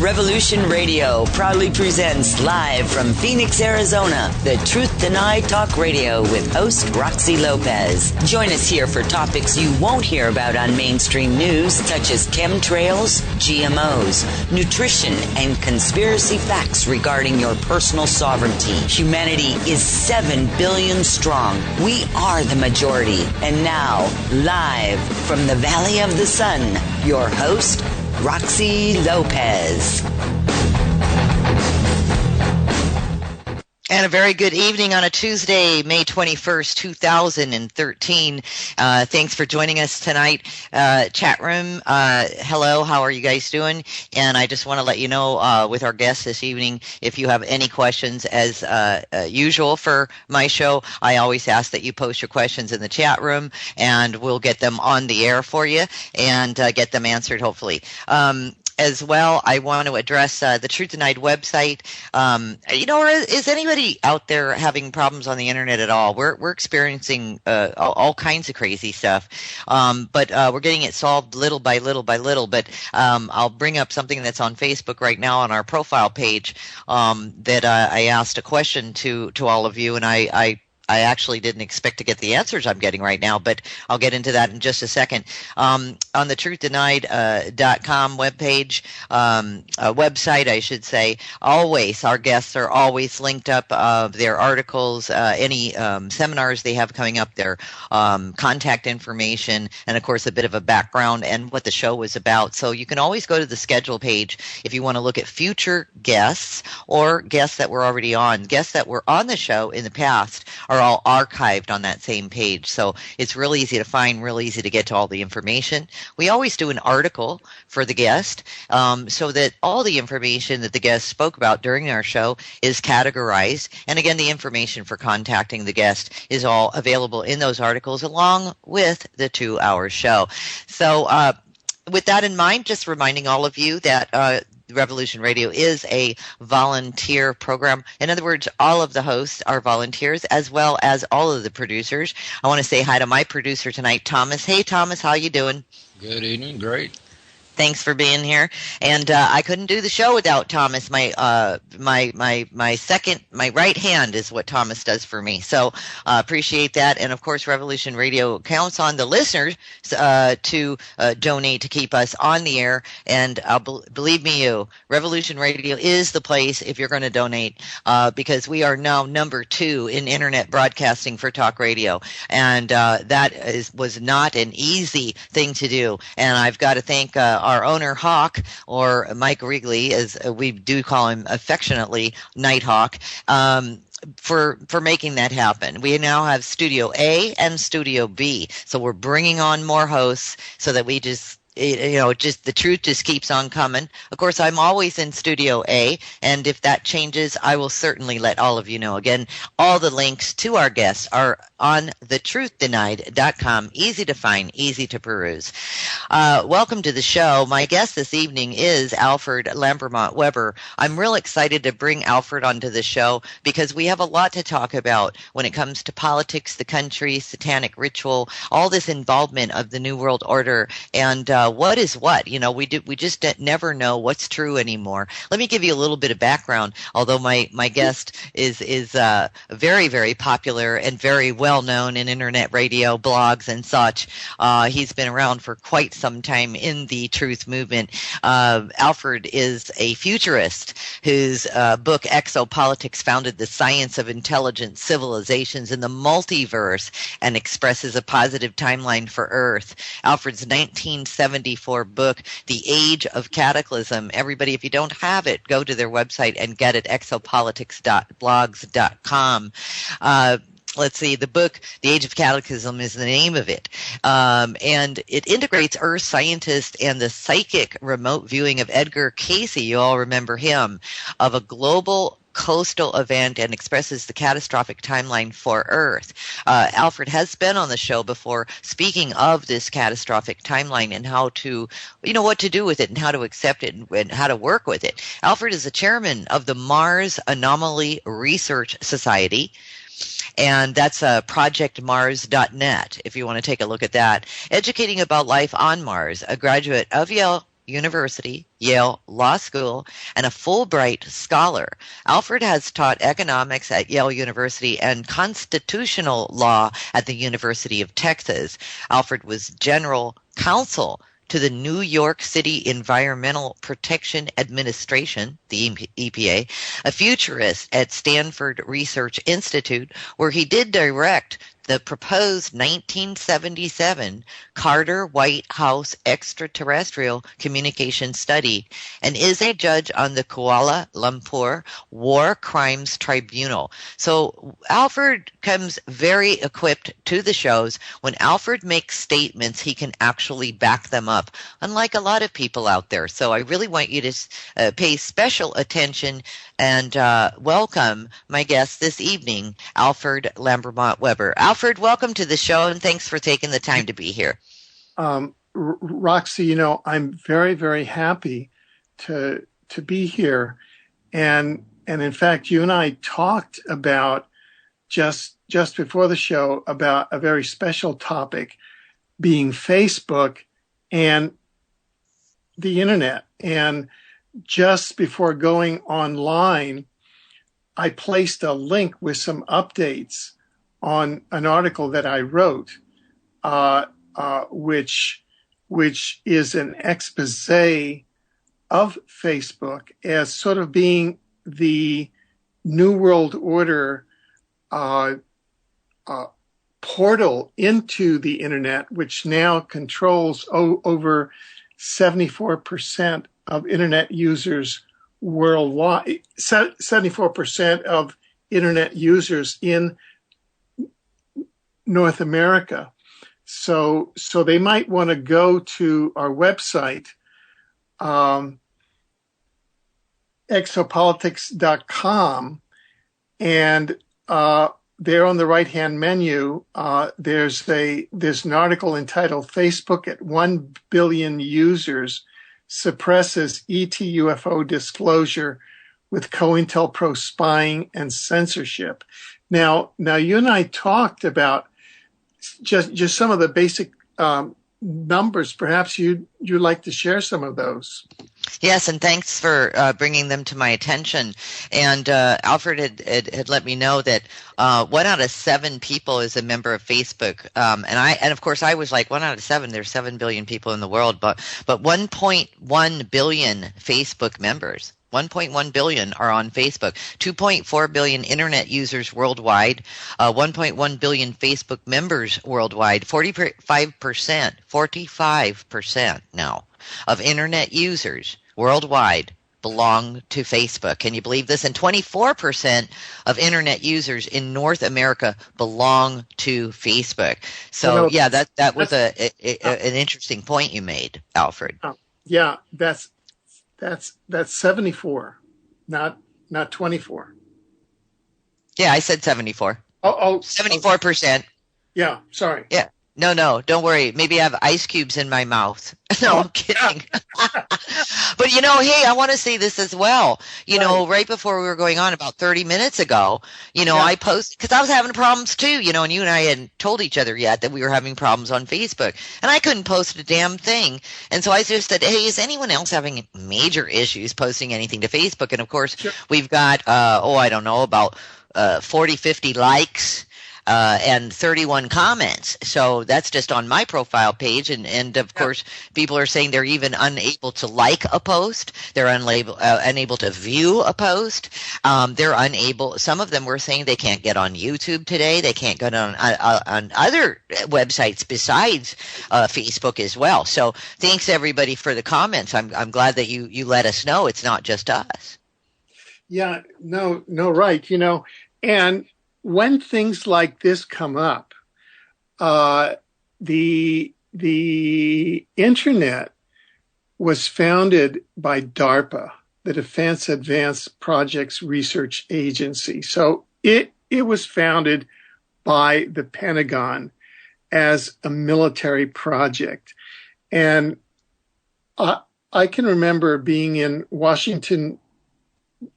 Revolution Radio proudly presents live from Phoenix, Arizona, the Truth Denied Talk Radio with host Roxy Lopez. Join us here for topics you won't hear about on mainstream news, such as chemtrails, GMOs, nutrition, and conspiracy facts regarding your personal sovereignty. Humanity is 7 billion strong. We are the majority. And now, live from the Valley of the Sun, your host, Roxy Lopez. And a very good evening on a Tuesday, May 21st, 2013. Thanks for joining us tonight. Chat room, hello, how are you guys doing? And I just want to let you know with our guests this evening, if you have any questions, as usual for my show, I always ask that you post your questions in the chat room, and we'll get them on the air for you and get them answered, hopefully. As well, I want to address the Truth Denied website. Is anybody out there having problems on the internet at all? We're experiencing all kinds of crazy stuff, but we're getting it solved little by little by little. But I'll bring up something that's on Facebook right now on our profile page that I asked a question to all of you, and I actually didn't expect to get the answers I'm getting right now, but I'll get into that in just a second. On the truthdenied.com webpage, website, I should say, always, our guests are always linked up, their articles, any seminars they have coming up, their contact information, and of course a bit of a background and what the show was about. So you can always go to the schedule page if you want to look at future guests or guests that were already on. Guests that were on the show in the past are all archived on that same page. So it's real easy to find, real easy to get to all the information. We always do an article for the guest so that all the information that the guest spoke about during our show is categorized. And again, the information for contacting the guest is all available in those articles along with the 2-hour show. So with that in mind, just reminding all of you that Revolution Radio is a volunteer program. In other words, all of the hosts are volunteers, as well as all of the producers. I want to say hi to my producer tonight, Thomas. Hey, Thomas, how you doing? Good evening. Great. Thanks for being here. And I couldn't do the show without Thomas. My right hand is what Thomas does for me. So appreciate that. And of course, Revolution Radio counts on the listeners to donate to keep us on the air. And believe me, Revolution Radio is the place if you're going to donate, because we are now number 2 in internet broadcasting for talk radio. And that was not an easy thing to do. And I've got to thank our owner, Hawk, or Mike Wrigley, as we do call him affectionately, Nighthawk, for making that happen. We now have Studio A and Studio B, so we're bringing on more hosts so that we just the truth just keeps on coming. Of course, I'm always in Studio A, and if that changes, I will certainly let all of you know. Again, all the links to our guests are on thetruthDenied.com. Easy to find, easy to peruse. Welcome to the show. My guest this evening is Alfred Lambremont Webre. I'm real excited to bring Alfred onto the show because we have a lot to talk about when it comes to politics, the country, satanic ritual, all this involvement of the New World Order, and what is what? We just never know what's true anymore. Let me give you a little bit of background. Although my guest is very, very popular and very well known in internet radio, blogs, and such. He's been around for quite some time in the truth movement. Alfred is a futurist whose book Exopolitics founded the science of intelligent civilizations in the multiverse and expresses a positive timeline for Earth. Alfred's 1974 book, The Age of Cataclysm. Everybody, if you don't have it, go to their website and get it, exopolitics.blogs.com. Let's see, the book, The Age of Cataclysm, is the name of it. And it integrates earth scientists and the psychic remote viewing of Edgar Cayce, you all remember him, of a global coastal event and expresses the catastrophic timeline for Earth. Alfred has been on the show before speaking of this catastrophic timeline and how to, what to do with it and how to accept it and how to work with it. Alfred is the chairman of the Mars Anomaly Research Society. And that's projectmars.net if you want to take a look at that. Educating about life on Mars, a graduate of Yale University, Yale Law School, and a Fulbright scholar. Alfred has taught economics at Yale University and constitutional law at the University of Texas. Alfred was general counsel to the New York City Environmental Protection Administration, the EPA, a futurist at Stanford Research Institute, where he did direct the proposed 1977 Carter White House extraterrestrial communication study, and is a judge on the Kuala Lumpur War Crimes Tribunal. So Alfred comes very equipped to the shows. When Alfred makes statements, he can actually back them up, unlike a lot of people out there. So I really want you to pay special attention and welcome my guest this evening, Alfred Lambremont Webre. Alfred, welcome to the show, and thanks for taking the time to be here. Roxy, I'm very, very happy to be here, and in fact, you and I talked about just before the show about a very special topic, being Facebook and the internet. And just before going online, I placed a link with some updates on an article that I wrote, which is an expose of Facebook as sort of being the New World Order portal into the internet, which now controls over 74% of internet users worldwide, 74% of internet users in North America. So they might want to go to our website, exopolitics.com, and there on the right-hand menu, there's an article entitled "Facebook at 1 Billion Users Suppresses ET UFO Disclosure with COINTELPRO Spying and Censorship." Now you and I talked about just some of the basic numbers. Perhaps you'd like to share some of those. Yes, and thanks for bringing them to my attention. And Alfred had let me know that 1 out of 7 people is a member of Facebook. And of course I was like, 1 out of 7. There's 7 billion people in the world, but 1.1 billion Facebook members. 1.1 billion are on Facebook, 2.4 billion internet users worldwide, 1.1 billion Facebook members worldwide, 45% now of internet users worldwide belong to Facebook. Can you believe this? And 24% of internet users in North America belong to Facebook. So yeah, that was an interesting point you made, Alfred. Yeah, that's 74, not 24. Yeah, I said 74. Oh, 74%. Yeah, sorry. Yeah. No, don't worry. Maybe I have ice cubes in my mouth. No, I'm kidding. But hey, I want to say this as well. Right before we were going on about 30 minutes ago, I posted, because I was having problems too, and you and I hadn't told each other yet that we were having problems on Facebook, and I couldn't post a damn thing. And so I just said, hey, is anyone else having major issues posting anything to Facebook? And of course, we've got, I don't know, about 40, 50 likes. And 31 comments. So that's just on my profile page. And of course, people are saying they're even unable to like a post. They're unable to view a post. They're unable. Some of them were saying they can't get on YouTube today. They can't get on other websites besides Facebook as well. So thanks everybody for the comments. I'm glad that you let us know it's not just us. Yeah, no, right. And when things like this come up, the internet was founded by DARPA, the Defense Advanced Projects Research Agency. So it was founded by the Pentagon as a military project. And I can remember being in Washington,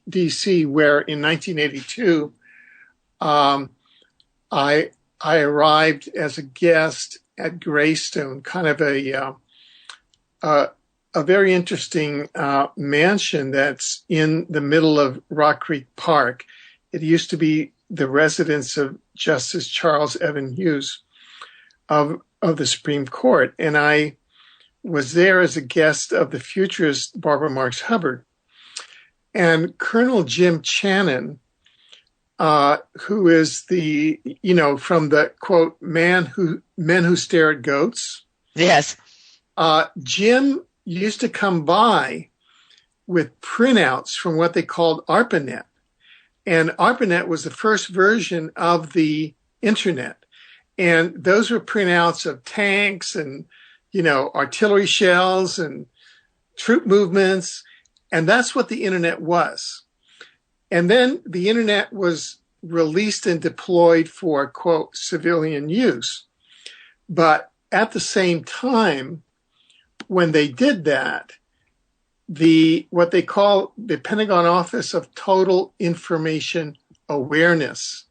D.C., where in 1982, I arrived as a guest at Greystone, kind of a a very interesting mansion that's in the middle of Rock Creek Park. It used to be the residence of Justice Charles Evan Hughes of the Supreme Court. And I was there as a guest of the futurist Barbara Marx Hubbard. And Colonel Jim Channon, who is the, from the quote, men who stare at goats. Yes. Jim used to come by with printouts from what they called ARPANET. And ARPANET was the first version of the internet. And those were printouts of tanks and, artillery shells and troop movements. And that's what the internet was. And then the internet was released and deployed for, quote, civilian use. But at the same time, when they did that, what they call the Pentagon Office of Total Information Awareness,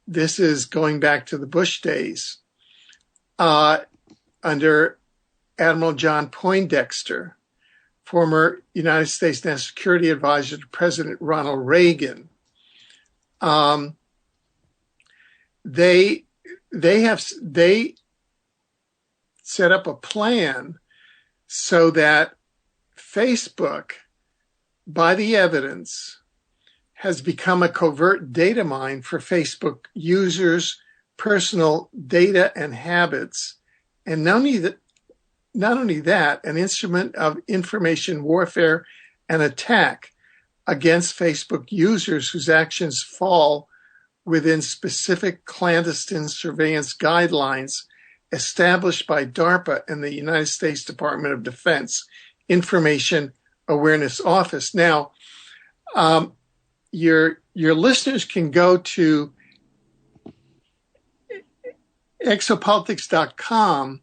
this is going back to the Bush days, under Admiral John Poindexter, former United States National Security Advisor to President Ronald Reagan. They set up a plan so that Facebook, by the evidence, has become a covert data mine for Facebook users' personal data and habits. And not only that, an instrument of information warfare and attack against Facebook users whose actions fall within specific clandestine surveillance guidelines established by DARPA and the United States Department of Defense Information Awareness Office. Now, your listeners can go to exopolitics.com,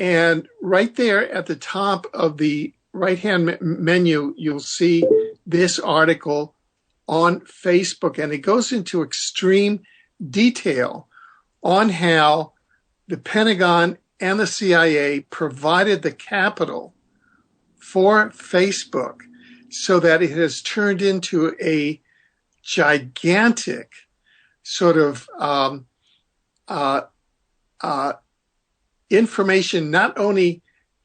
and right there at the top of the right-hand menu, you'll see this article on Facebook, and it goes into extreme detail on how the Pentagon and the CIA provided the capital for Facebook so that it has turned into a gigantic sort of information, not only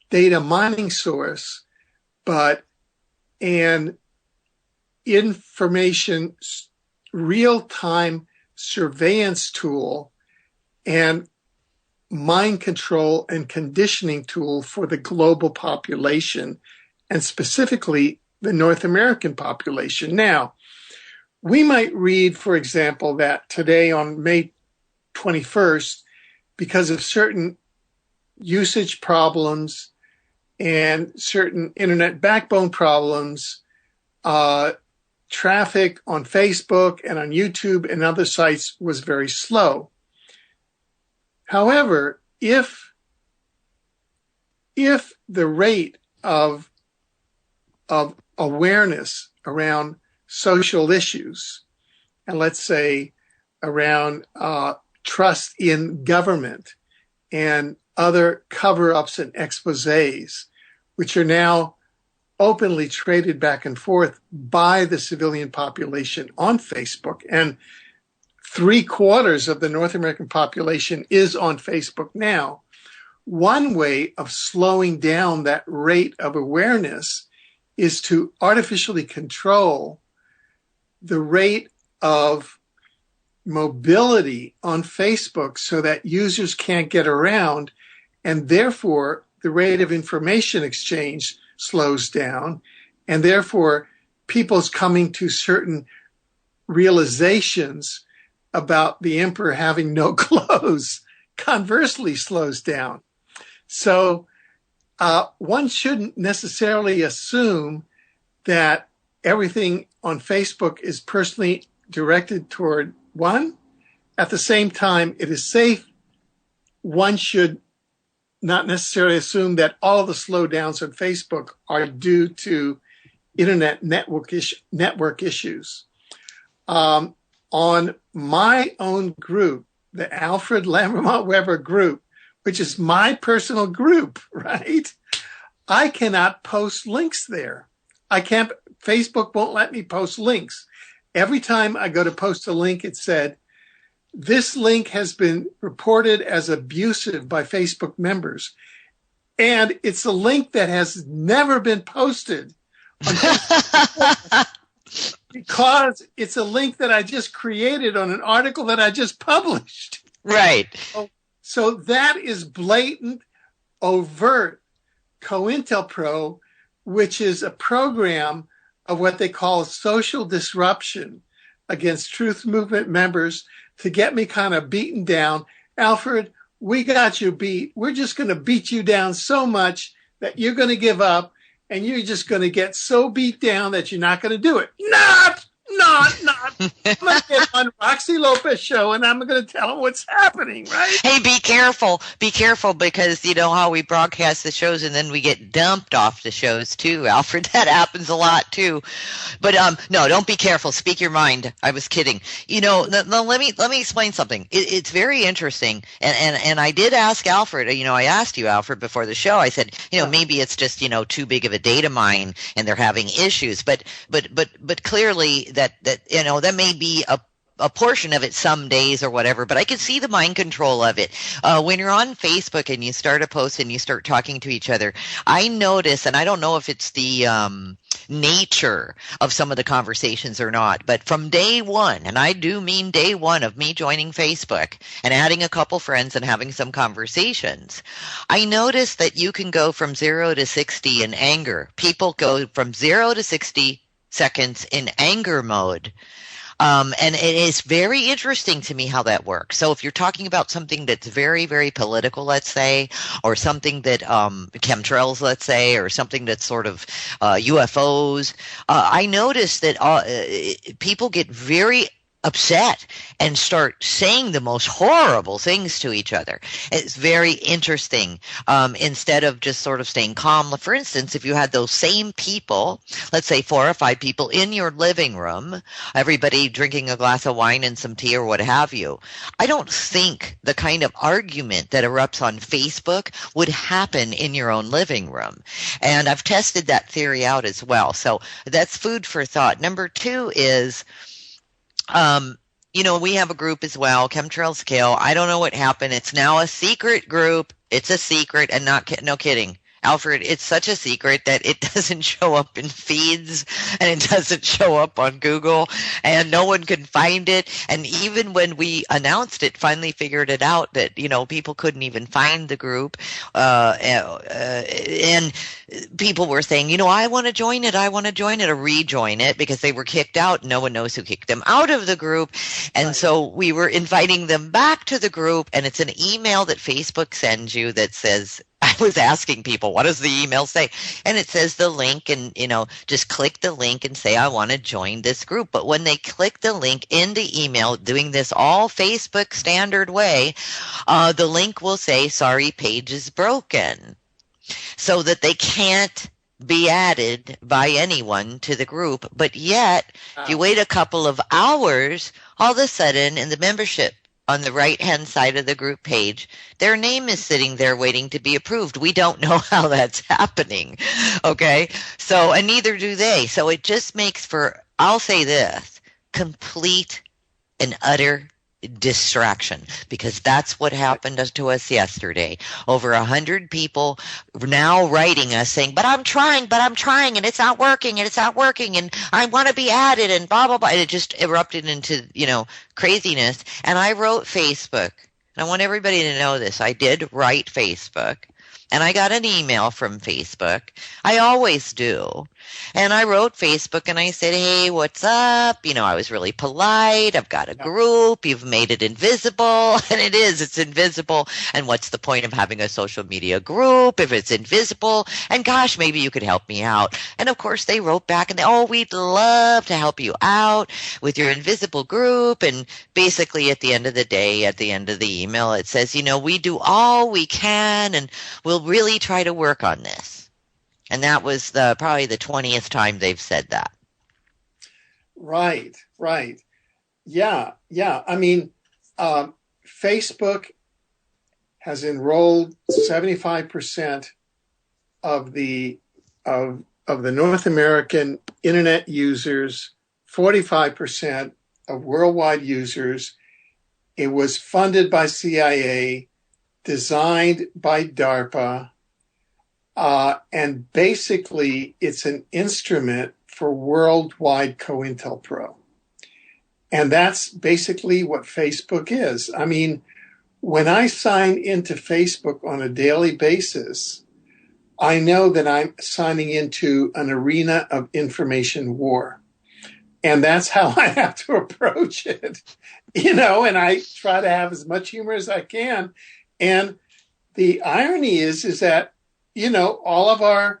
data mining source, but an information real-time surveillance tool and mind control and conditioning tool for the global population, and specifically the North American population. Now, we might read, for example, that today on May 21st, because of certain usage problems and certain internet backbone problems, traffic on Facebook and on YouTube and other sites was very slow. However, if the rate of awareness around social issues, and let's say around trust in government and other cover-ups and exposés, which are now openly traded back and forth by the civilian population on Facebook, and 3/4 of the North American population is on Facebook now. One way of slowing down that rate of awareness is to artificially control the rate of mobility on Facebook so that users can't get around, and therefore the rate of information exchange slows down, and therefore people's coming to certain realizations about the emperor having no clothes conversely slows down. So one shouldn't necessarily assume that everything on Facebook is personally directed toward one. At the same time, it is safe. One should not necessarily assume that all the slowdowns on Facebook are due to internet network issues. On my own group, the Alfred Lambremont Webre group, which is my personal group, right? I cannot post links there. Facebook won't let me post links. Every time I go to post a link, it said, this link has been reported as abusive by Facebook members. And it's a link that has never been posted on Facebook because it's a link that I just created on an article that I just published. Right. So that is blatant, overt COINTELPRO, which is a program of what they call social disruption against Truth Movement members to get me kind of beaten down. Alfred, we got you beat. We're just going to beat you down so much that you're going to give up, and you're just going to get so beat down that you're not going to do it. Not. I'm going to get on Roxy Lopez show, and I'm going to tell them what's happening, right? Hey, be careful, because you know how we broadcast the shows and then we get dumped off the shows too, Alfred. That happens a lot too. But no, don't be careful. Speak your mind. I was kidding. You know, let me explain something. It's very interesting, and I did ask Alfred. You know, I asked you, Alfred, before the show. I said, you know, maybe it's just, you know, too big of a data mine and they're having issues. But clearly that you know, that may be a portion of it some days or whatever, but I can see the mind control of it. When you're on Facebook and you start a post and you start talking to each other, I notice, and I don't know if it's the nature of some of the conversations or not, but from day one, and I do mean day one of me joining Facebook and adding a couple friends and having some conversations, I notice that you can go from 0 to 60 in anger. People go from 0 to 60 seconds in anger mode. And it is very interesting to me how that works. So if you're talking about something that's very, very political, let's say, or something that chemtrails, let's say, or something that's sort of UFOs, I notice that people get very upset and start saying the most horrible things to each other. It's very interesting. Instead of just sort of staying calm. For instance, if you had those same people, let's say 4 or 5 people in your living room, everybody drinking a glass of wine and some tea or what have you, I don't think the kind of argument that erupts on Facebook would happen in your own living room. And I've tested that theory out as well. So that's food for thought. Number 2 is, you know, we have a group as well, Chemtrails Kill. I don't know what happened. It's now a secret group. It's a secret, and no kidding. Alfred, it's such a secret that it doesn't show up in feeds and it doesn't show up on Google and no one can find it. And even when we announced it, finally figured it out that, you know, people couldn't even find the group. And people were saying, you know, I want to join it or rejoin it because they were kicked out. No one knows who kicked them out of the group. And so we were inviting them back to the group, and it's an email that Facebook sends you that says, I was asking people, what does the email say? And it says the link, and, you know, just click the link and say, I want to join this group. But when they click the link in the email, doing this all Facebook standard way, the link will say, sorry, page is broken, so that they can't be added by anyone to the group. But yet, if you wait a couple of hours, all of a sudden in the membership on the right-hand side of the group page, their name is sitting there waiting to be approved. We don't know how that's happening, okay? So, and neither do they. So it just makes for, I'll say this, complete and utter distraction, because that's what happened to us yesterday. Over 100 people now writing us saying, but I'm trying, and it's not working, and I want to be added, and blah, blah, blah. And it just erupted into, you know, craziness. And I wrote Facebook, and I want everybody to know this. I did write Facebook, and I got an email from Facebook. I always do. And I wrote Facebook and I said, hey, what's up? You know, I was really polite. I've got a group. You've made it invisible. And it's invisible. And what's the point of having a social media group if it's invisible? And gosh, maybe you could help me out. And of course they wrote back and we'd love to help you out with your invisible group. And basically at the end of the day, at the end of the email, it says, you know, we do all we can and we'll really try to work on this. And that was probably the 20th time they've said that. Right. Yeah. I mean, Facebook has enrolled 75% of the North American internet users, 45% of worldwide users. It was funded by CIA, designed by DARPA, and basically it's an instrument for worldwide COINTELPRO. And that's basically what Facebook is. I mean, when I sign into Facebook on a daily basis, I know that I'm signing into an arena of information war. And that's how I have to approach it, and I try to have as much humor as I can. And the irony is that, all of our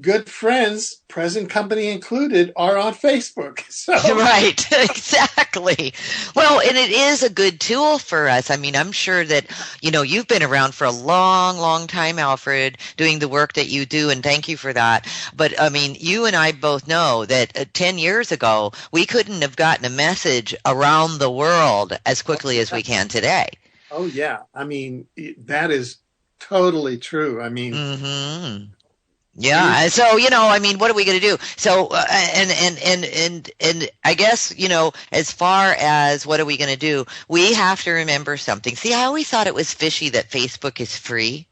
good friends, present company included, are on Facebook. So. Right, exactly. Well, and it is a good tool for us. I mean, I'm sure that, you've been around for a long, long time, Alfred, doing the work that you do, and thank you for that. But, I mean, you and I both know that 10 years ago, we couldn't have gotten a message around the world as quickly as we can today. Oh, yeah. I mean, that is totally true. I mean... Mm-hmm. Yeah. So, what are we going to do? So, and I guess, as far as what are we going to do, we have to remember something. See, I always thought it was fishy that Facebook is free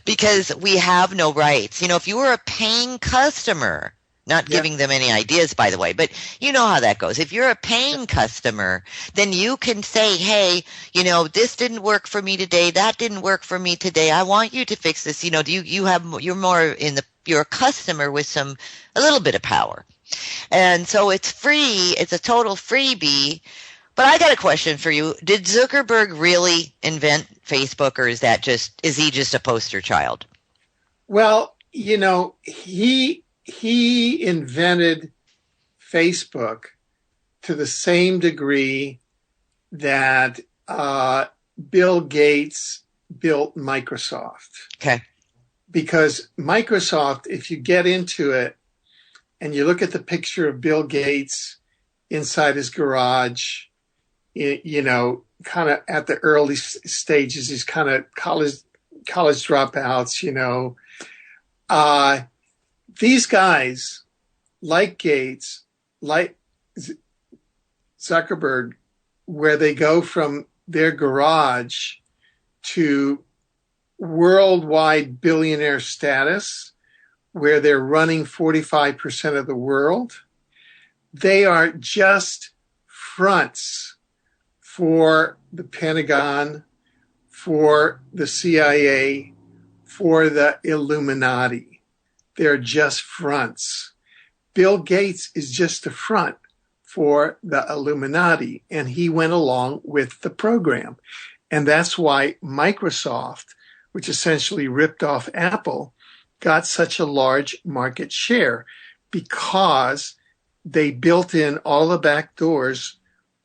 because we have no rights. If you were a paying customer, not giving them any ideas, by the way, but you know how that goes. If you're a paying customer, then you can say, hey, this didn't work for me today. That didn't work for me today. I want you to fix this. You're more you're a customer with a little bit of power. And so it's free. It's a total freebie. But I got a question for you. Did Zuckerberg really invent Facebook, or is he just a poster child? Well, he invented Facebook to the same degree that Bill Gates built Microsoft. Okay. Because Microsoft, if you get into it and you look at the picture of Bill Gates inside his garage, kind of at the early stages, he's kind of college dropouts, these guys, like Gates, like Zuckerberg, where they go from their garage to worldwide billionaire status, where they're running 45% of the world, they are just fronts for the Pentagon, for the CIA, for the Illuminati. They're just fronts. Bill Gates is just a front for the Illuminati, and he went along with the program. And that's why Microsoft, which essentially ripped off Apple, got such a large market share, because they built in all the back doors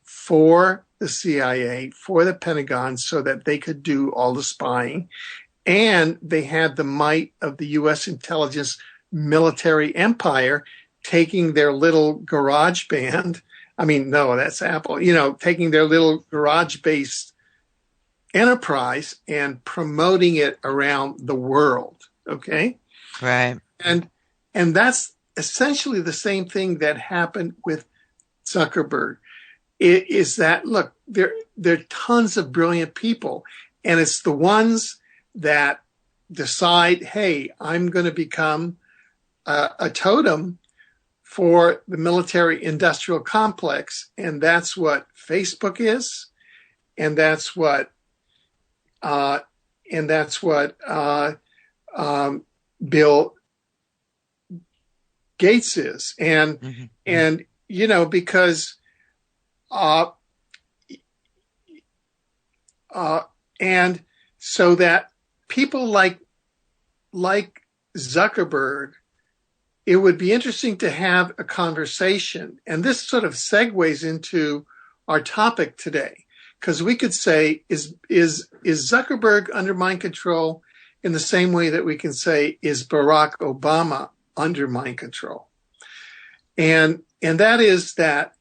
for the CIA, for the Pentagon, so that they could do all the spying. And they had the might of the U.S. intelligence military empire taking their little garage band. I mean, no, that's Apple, taking their little garage-based enterprise and promoting it around the world. Okay. Right. And that's essentially the same thing that happened with Zuckerberg. It is that, look, there are tons of brilliant people, and it's the ones that decide, hey, I'm going to become a totem for the military industrial complex. And that's what Facebook is. And that's what Bill Gates is. And, because, and so that people like Zuckerberg, it would be interesting to have a conversation. And this sort of segues into our topic today, because we could say, is Zuckerberg under mind control in the same way that we can say, is Barack Obama under mind control? And that is that,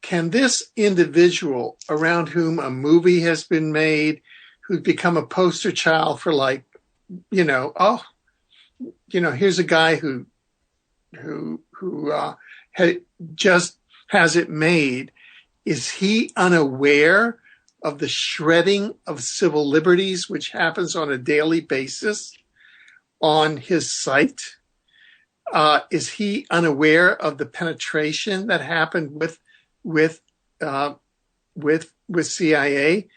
can this individual around whom a movie has been made, who's become a poster child for like here's a guy who just has it made. Is he unaware of the shredding of civil liberties, which happens on a daily basis on his site? Is he unaware of the penetration that happened with CIA?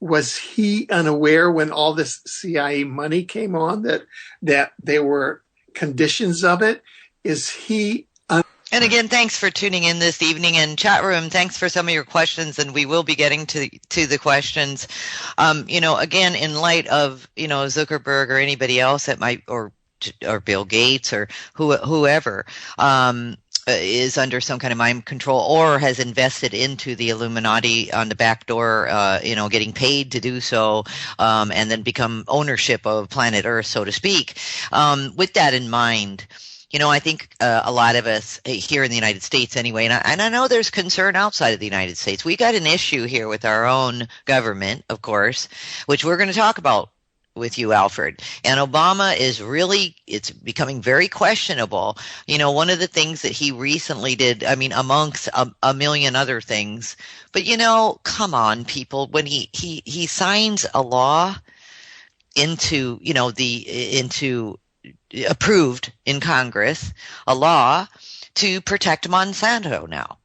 Was he unaware when all this CIA money came on that there were conditions of it? Is he? And again, thanks for tuning in this evening. And chat room, thanks for some of your questions, and we will be getting to the questions. Again, in light of Zuckerberg or anybody else that might, or Bill Gates or whoever is under some kind of mind control or has invested into the Illuminati on the back door, getting paid to do so, and then become ownership of planet Earth, so to speak. With that in mind, I think a lot of us here in the United States anyway, and I know there's concern outside of the United States. We got an issue here with our own government, of course, which we're going to talk about with you, Alfred. And Obama it's becoming very questionable. One of the things that he recently did, amongst a million other things, but come on, people, when he signs a law into approved in Congress, a law to protect Monsanto now.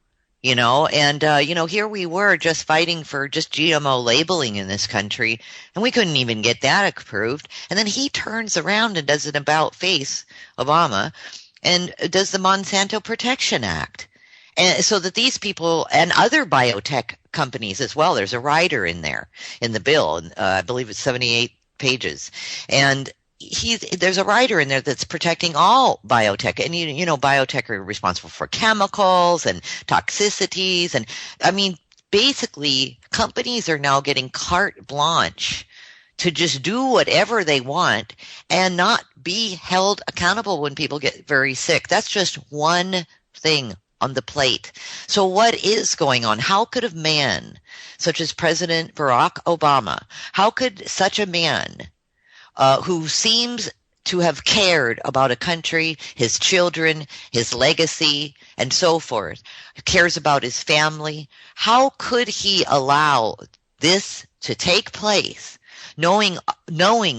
Here we were just fighting for just GMO labeling in this country, and we couldn't even get that approved. And then he turns around and does an about-face, Obama, and does the Monsanto Protection Act. And so that these people and other biotech companies as well, there's a rider in there in the bill, I believe it's 78 pages. And there's a rider in there that's protecting all biotech, and biotech are responsible for chemicals and toxicities, and basically companies are now getting carte blanche to just do whatever they want and not be held accountable when people get very sick. That's just one thing on the plate. So what is going on? How could a man such as President Barack Obama, how could such a man who seems to have cared about a country, his children, his legacy, and so forth, cares about his family, how could he allow this to take place, knowing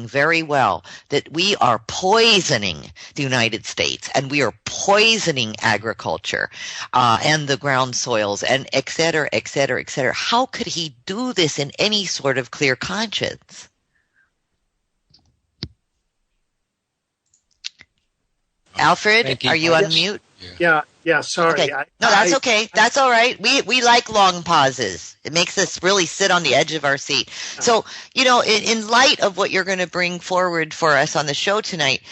very well that we are poisoning the United States and we are poisoning agriculture and the ground soils and et cetera, et cetera, et cetera? How could he do this in any sort of clear conscience? Alfred, are you on mute? Yeah, sorry. Okay. No, that's okay. That's all right. We like long pauses. It makes us really sit on the edge of our seat. So, in light of what you're going to bring forward for us on the show tonight,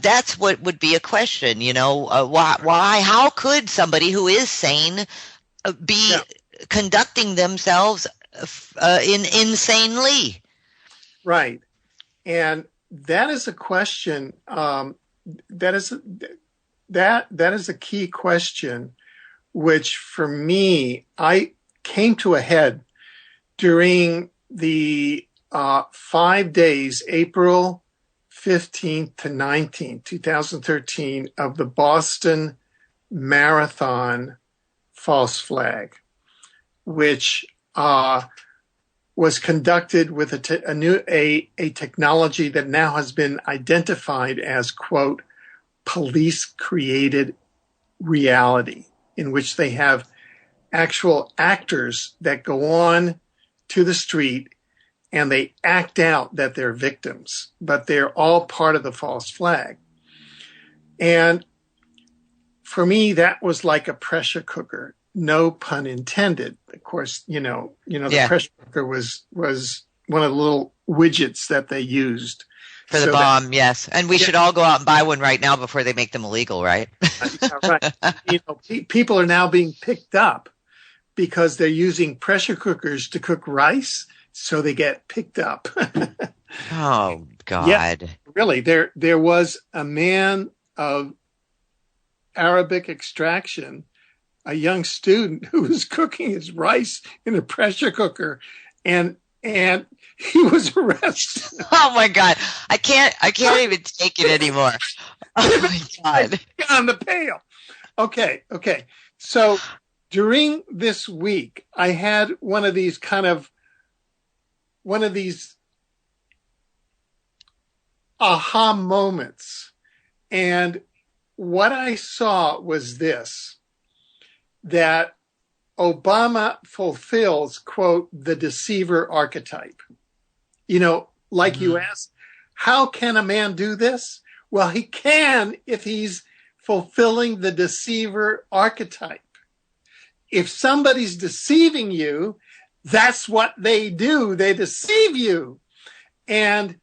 that's what would be a question, why, how could somebody who is sane be conducting themselves insanely? Right. And that is a question, that is a key question, which for me, I came to a head during the 5 days, April 15th to 19th, 2013, of the Boston Marathon false flag, which was conducted with a technology that now has been identified as, quote, police-created reality, in which they have actual actors that go on to the street and they act out that they're victims, but they're all part of the false flag. And for me, that was like a pressure cooker. No pun intended. Of course, the pressure cooker was one of the little widgets that they used for the bomb. Yes, and we should all go out and buy one right now before they make them illegal, right? Right. People are now being picked up because they're using pressure cookers to cook rice, so they get picked up. Oh God! Yeah, really, there was a man of Arabic extraction, a young student who was cooking his rice in a pressure cooker, and and he was arrested. Oh my God. I can't even take it anymore. Oh my God. On the pail. Okay. So during this week, I had one of these aha moments. And what I saw was this, that Obama fulfills, quote, the deceiver archetype. You know, like you asked, how can a man do this? Well, he can if he's fulfilling the deceiver archetype. If somebody's deceiving you, that's what they do. They deceive you. And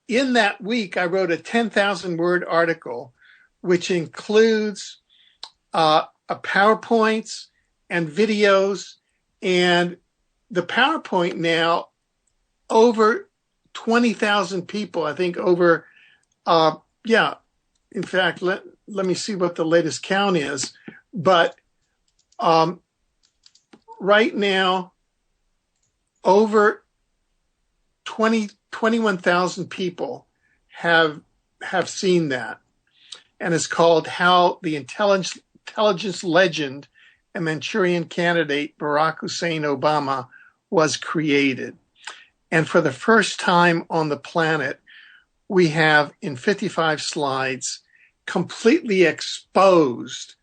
in that week, I wrote a 10,000-word article, which includes PowerPoints and videos. And the PowerPoint now, over 20,000 people, I think over, in fact, let me see what the latest count is. But right now, over 21,000 people have seen that. And it's called How the Intelligence Legend and Manchurian Candidate Barack Hussein Obama Was Created. And for the first time on the planet, we have in 55 slides completely exposed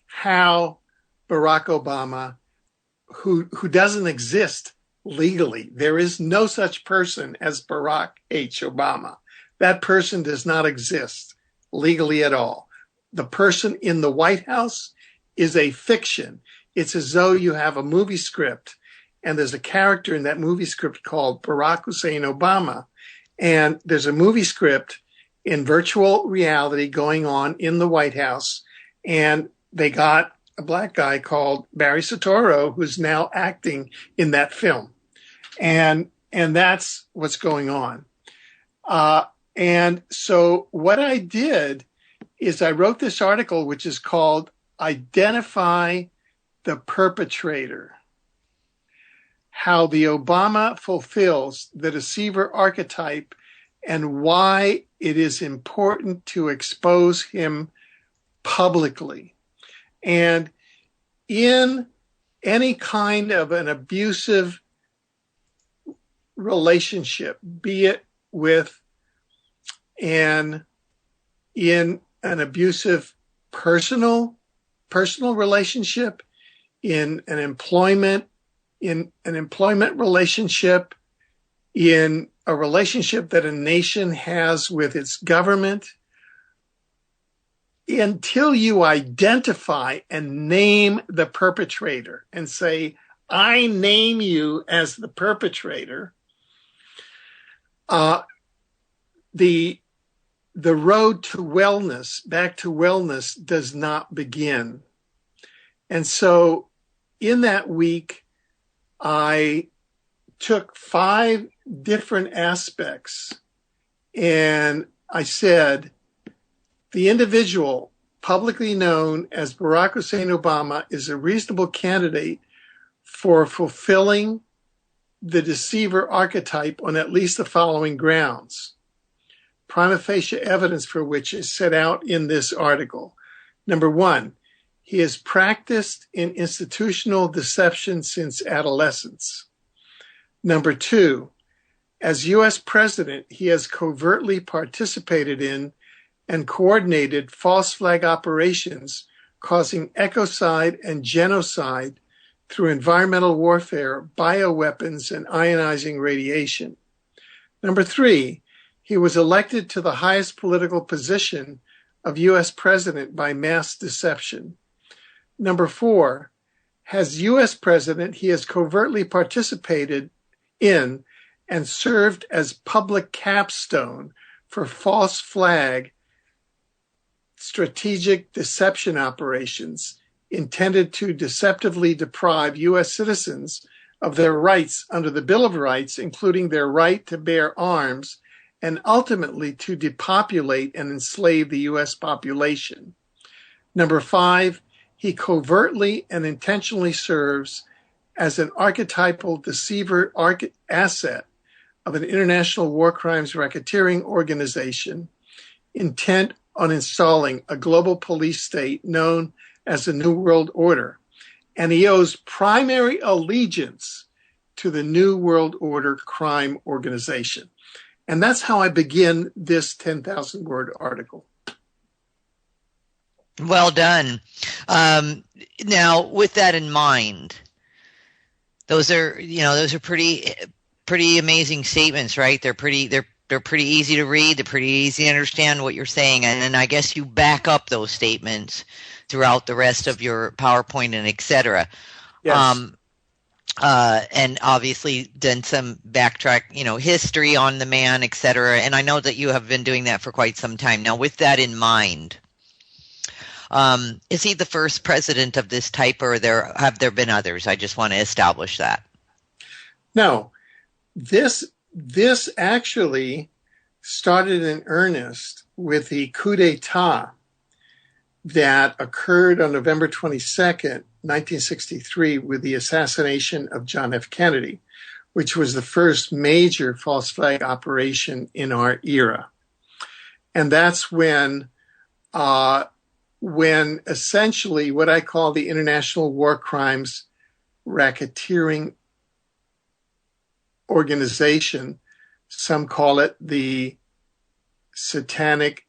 how Barack Obama, who doesn't exist legally, there is no such person as Barack H. Obama. That person does not exist legally at all. The person in the White House is a fiction. It's as though you have a movie script and there's a character in that movie script called Barack Hussein Obama. And there's a movie script in virtual reality going on in the White House. And they got a black guy called Barry Soetoro, who's now acting in that film. And that's what's going on. And so what I did is I wrote this article, which is called Identify the Perpetrator: How the Obama Fulfills the Deceiver Archetype and Why It Is Important to Expose Him Publicly. And in any kind of an abusive relationship, be it in an abusive personal relationship, in an employment relationship, in a relationship that a nation has with its government, until you identify and name the perpetrator and say, I name you as the perpetrator, the road to wellness, back to wellness, does not begin. And so in that week, I took 5 different aspects and I said, the individual publicly known as Barack Hussein Obama is a reasonable candidate for fulfilling the deceiver archetype on at least the following grounds, prima facie evidence for which is set out in this article. Number 1, he has practiced in institutional deception since adolescence. Number 2, as U.S. president, he has covertly participated in and coordinated false flag operations causing ecocide and genocide through environmental warfare, bioweapons, and ionizing radiation. Number 3, he was elected to the highest political position of U.S. president by mass deception. Number 4, as U.S. president, he has covertly participated in and served as public capstone for false flag strategic deception operations intended to deceptively deprive U.S. citizens of their rights under the Bill of Rights, including their right to bear arms, and ultimately to depopulate and enslave the U.S. population. Number 5, he covertly and intentionally serves as an archetypal deceiver asset of an international war crimes racketeering organization intent on installing a global police state known as the New World Order. And he owes primary allegiance to the New World Order crime organization. And that's how I begin this 10,000 word article. Well done. Now, with that in mind, those are pretty amazing statements, right? They're pretty easy to read. They're pretty easy to understand what you're saying. And then I guess you back up those statements throughout the rest of your PowerPoint and et cetera. Yes. And obviously then some backtrack, history on the man, et cetera. And I know that you have been doing that for quite some time. Now, with that in mind, is he the first president of this type, or have there been others? I just want to establish that. No, this actually started in earnest with the coup d'etat that occurred on November 22nd, 1963, with the assassination of John F. Kennedy, which was the first major false flag operation in our era. And that's when essentially what I call the International War Crimes Racketeering Organization, some call it the Satanic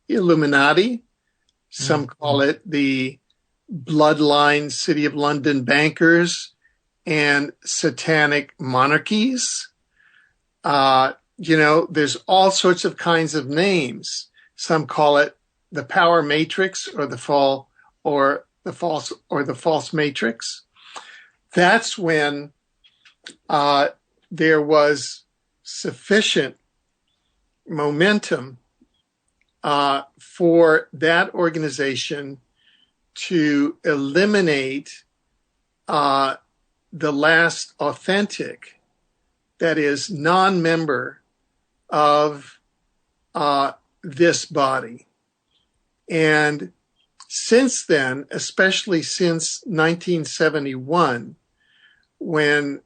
Illuminati, some call it the Bloodline City of London Bankers and Satanic Monarchies. There's all sorts of kinds of names. Some call it the Power Matrix or the false matrix. That's when there was sufficient momentum for that organization to eliminate the last authentic, that is, non-member of this body. And since then, especially since 1971, when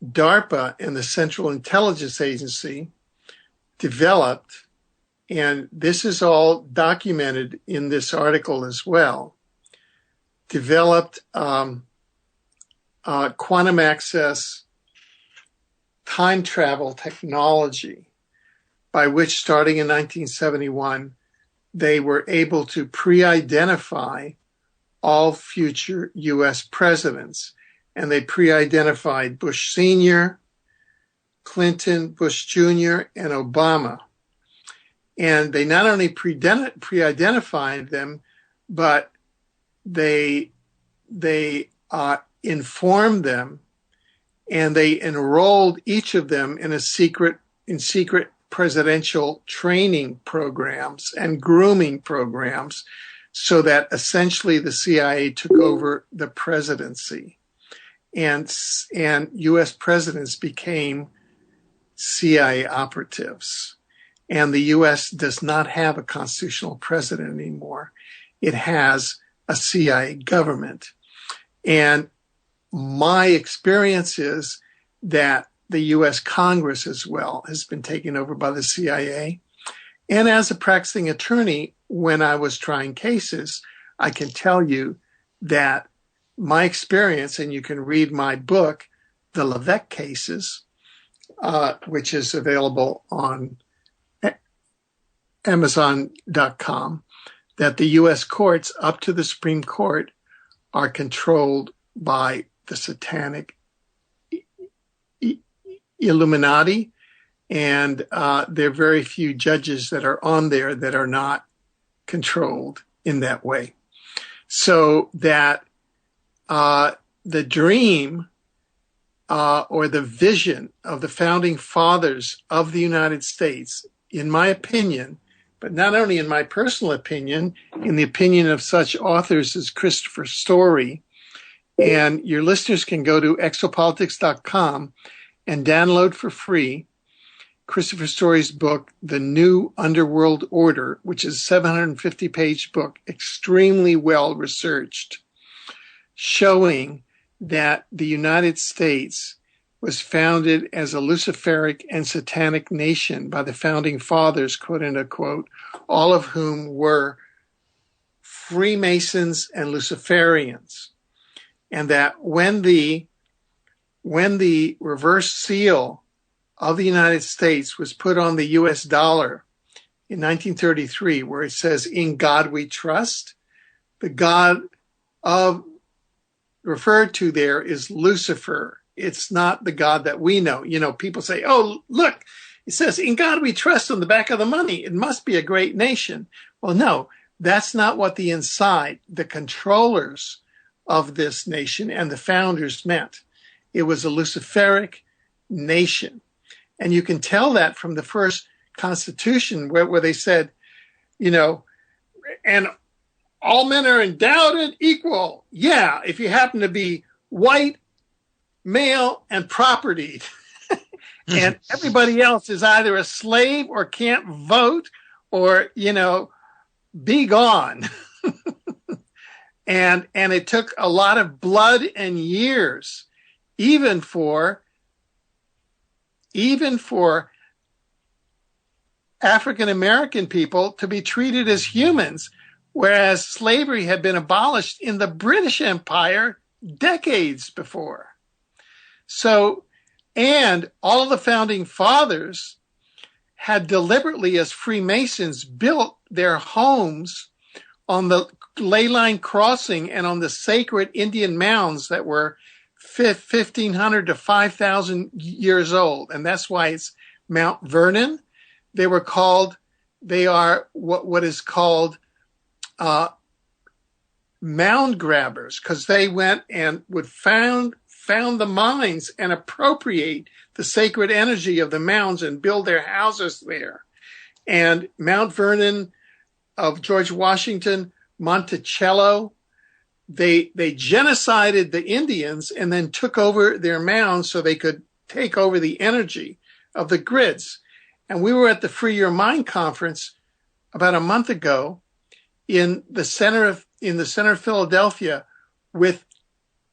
DARPA and the Central Intelligence Agency developed, and this is all documented in this article as well, developed quantum access time travel technology, by which, starting in 1971, they were able to pre-identify all future U.S. presidents. And they pre-identified Bush Sr., Clinton, Bush Jr., and Obama. And they not only pre-identified them, but they informed them, and they enrolled each of them in secret presidential training programs and grooming programs, so that essentially the CIA took over the presidency. And U.S. presidents became CIA operatives. And the U.S. does not have a constitutional president anymore. It has a CIA government. And my experience is that the U.S. Congress as well has been taken over by the CIA. And as a practicing attorney, when I was trying cases, I can tell you that my experience, and you can read my book, The Levesque Cases, which is available on Amazon.com, that the U.S. courts up to the Supreme Court are controlled by the Satanic Illuminati, and there are very few judges that are on there that are not controlled in that way. So that the dream or the vision of the founding fathers of the United States, in my opinion, but not only in my personal opinion, in the opinion of such authors as Christopher Story, and your listeners can go to exopolitics.com and download for free Christopher Story's book, The New Underworld Order, which is a 750-page book, extremely well researched. showing that the United States was founded as a Luciferic and Satanic nation by the founding fathers, quote unquote, all of whom were Freemasons and Luciferians. And that when the reverse seal of the United States was put on the US dollar in 1933, where it says, "In God we trust," the God of referred to there is Lucifer. It's not the God that we know. You know, people say, "Oh, look, it says, 'In God we trust' on the back of the money. It must be a great nation." Well, no, that's not what the controllers of this nation and the founders meant. It was a Luciferic nation. And you can tell that from the first Constitution where they said, you know, and all men are endowed and equal. Yeah, if you happen to be white, male, and propertied. And everybody else is either a slave or can't vote or, you know, be gone. And it took a lot of blood and years, even for African American people to be treated as humans, whereas slavery had been abolished in the British Empire decades before. So, and all of the founding fathers had deliberately, as Freemasons, built their homes on the ley line crossing and on the sacred Indian mounds that were 1,500 to 5,000 years old. And that's why it's Mount Vernon. They are what is called mound grabbers, because they went and would found the mines and appropriate the sacred energy of the mounds and build their houses there. And Mount Vernon of George Washington, Monticello, they genocided the Indians and then took over their mounds so they could take over the energy of the grids. And we were at the Free Your Mind conference about a month ago in the center of Philadelphia, with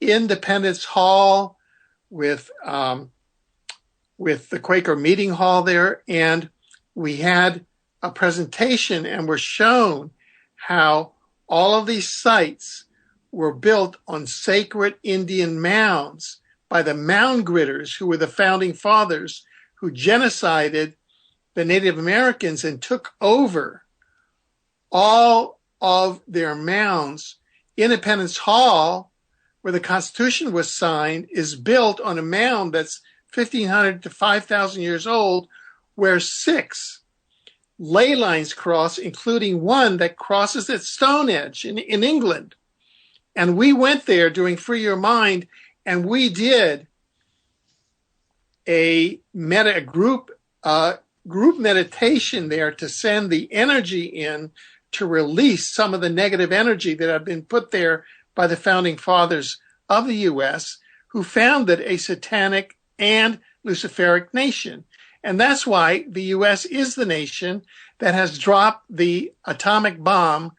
Independence Hall, with the Quaker Meeting Hall there, and we had a presentation and were shown how all of these sites were built on sacred Indian mounds by the mound gritters, who were the founding fathers, who genocided the Native Americans and took over all of their mounds. Independence Hall, where the Constitution was signed, is built on a mound that's 1,500 to 5,000 years old, where 6 ley lines cross, including one that crosses at Stonehenge in England. And we went there during Free Your Mind, and we did a group meditation there to send the energy in to release some of the negative energy that had been put there by the founding fathers of the U.S., who founded a satanic and Luciferic nation. And that's why the U.S. is the nation that has dropped the atomic bomb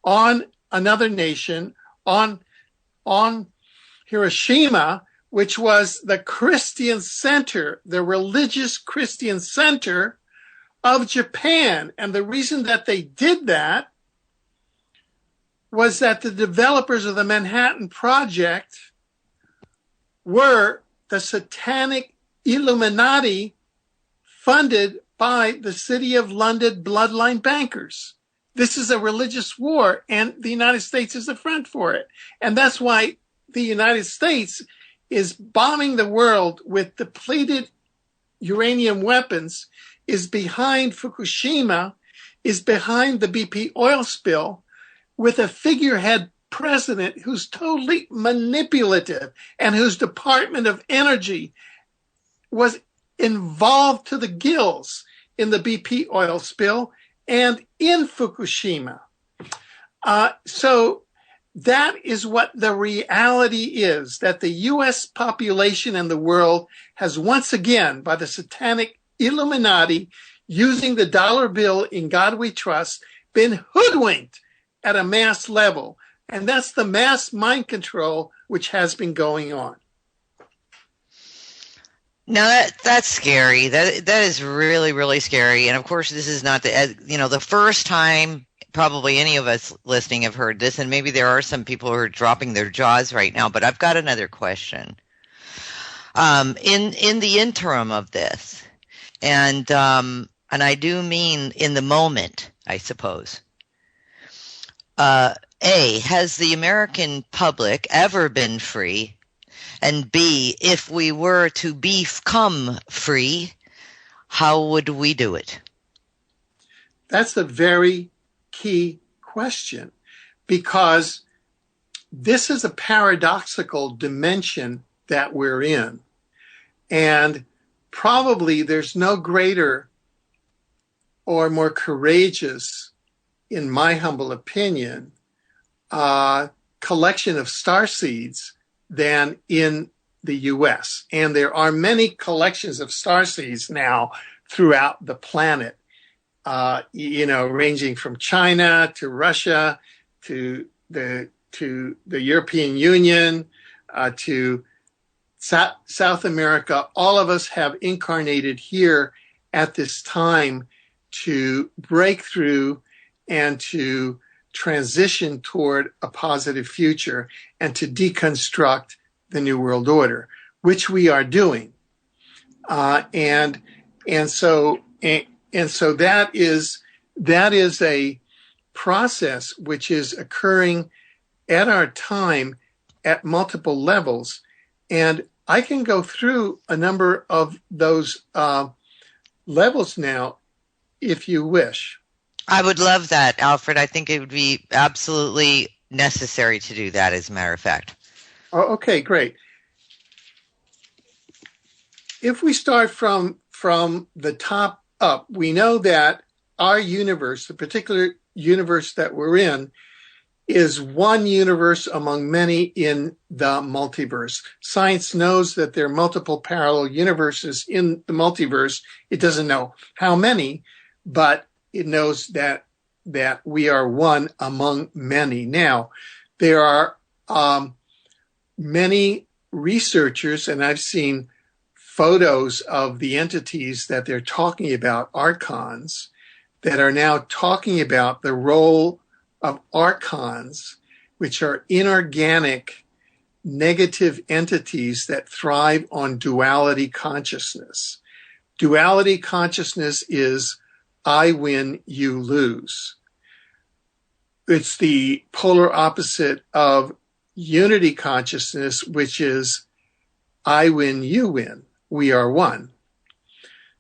on another nation, on Hiroshima, which was the Christian center, the religious Christian center of Japan. And the reason that they did that was that the developers of the Manhattan Project were the satanic Illuminati, funded by the City of London bloodline bankers. This is a religious war, and the United States is the front for it. And that's why the United States is bombing the world with depleted uranium weapons, is behind Fukushima, is behind the BP oil spill, with a figurehead president who's totally manipulative and whose Department of Energy was involved to the gills in the BP oil spill and in Fukushima. So that is what the reality is, that the U.S. population and the world has once again, by the satanic Illuminati, using the dollar bill, in God we trust, been hoodwinked at a mass level. And that's the mass mind control which has been going on. Now that's scary. That is really, really scary. And of course, this is not the first time probably any of us listening have heard this, and maybe there are some people who are dropping their jaws right now. But I've got another question. In the interim of this, and I do mean in the moment, I suppose. A, has the American public ever been free? And B, if we were to become free, how would we do it? That's a very key question, because this is a paradoxical dimension that we're in. And probably there's no greater or more courageous, in my humble opinion, collection of starseeds than in the U.S. And there are many collections of starseeds now throughout the planet, ranging from China to Russia to the European Union to South America. All of us have incarnated here at this time to break through and to transition toward a positive future and to deconstruct the New World Order, which we are doing. And so that is a process which is occurring at our time at multiple levels. And I can go through a number of those levels now, if you wish. I would love that, Alfred. I think it would be absolutely necessary to do that, as a matter of fact. Oh, okay, great. If we start from the top up, we know that our universe, the particular universe that we're in, is one universe among many in the multiverse. Science knows that there are multiple parallel universes in the multiverse. It doesn't know how many, but it knows that we are one among many. Now, there are many researchers, and I've seen photos of the entities that they're talking about, archons, that are now talking about the role of archons, which are inorganic, negative entities that thrive on duality consciousness. Duality consciousness is I win, you lose. It's the polar opposite of unity consciousness, which is I win, you win. We are one.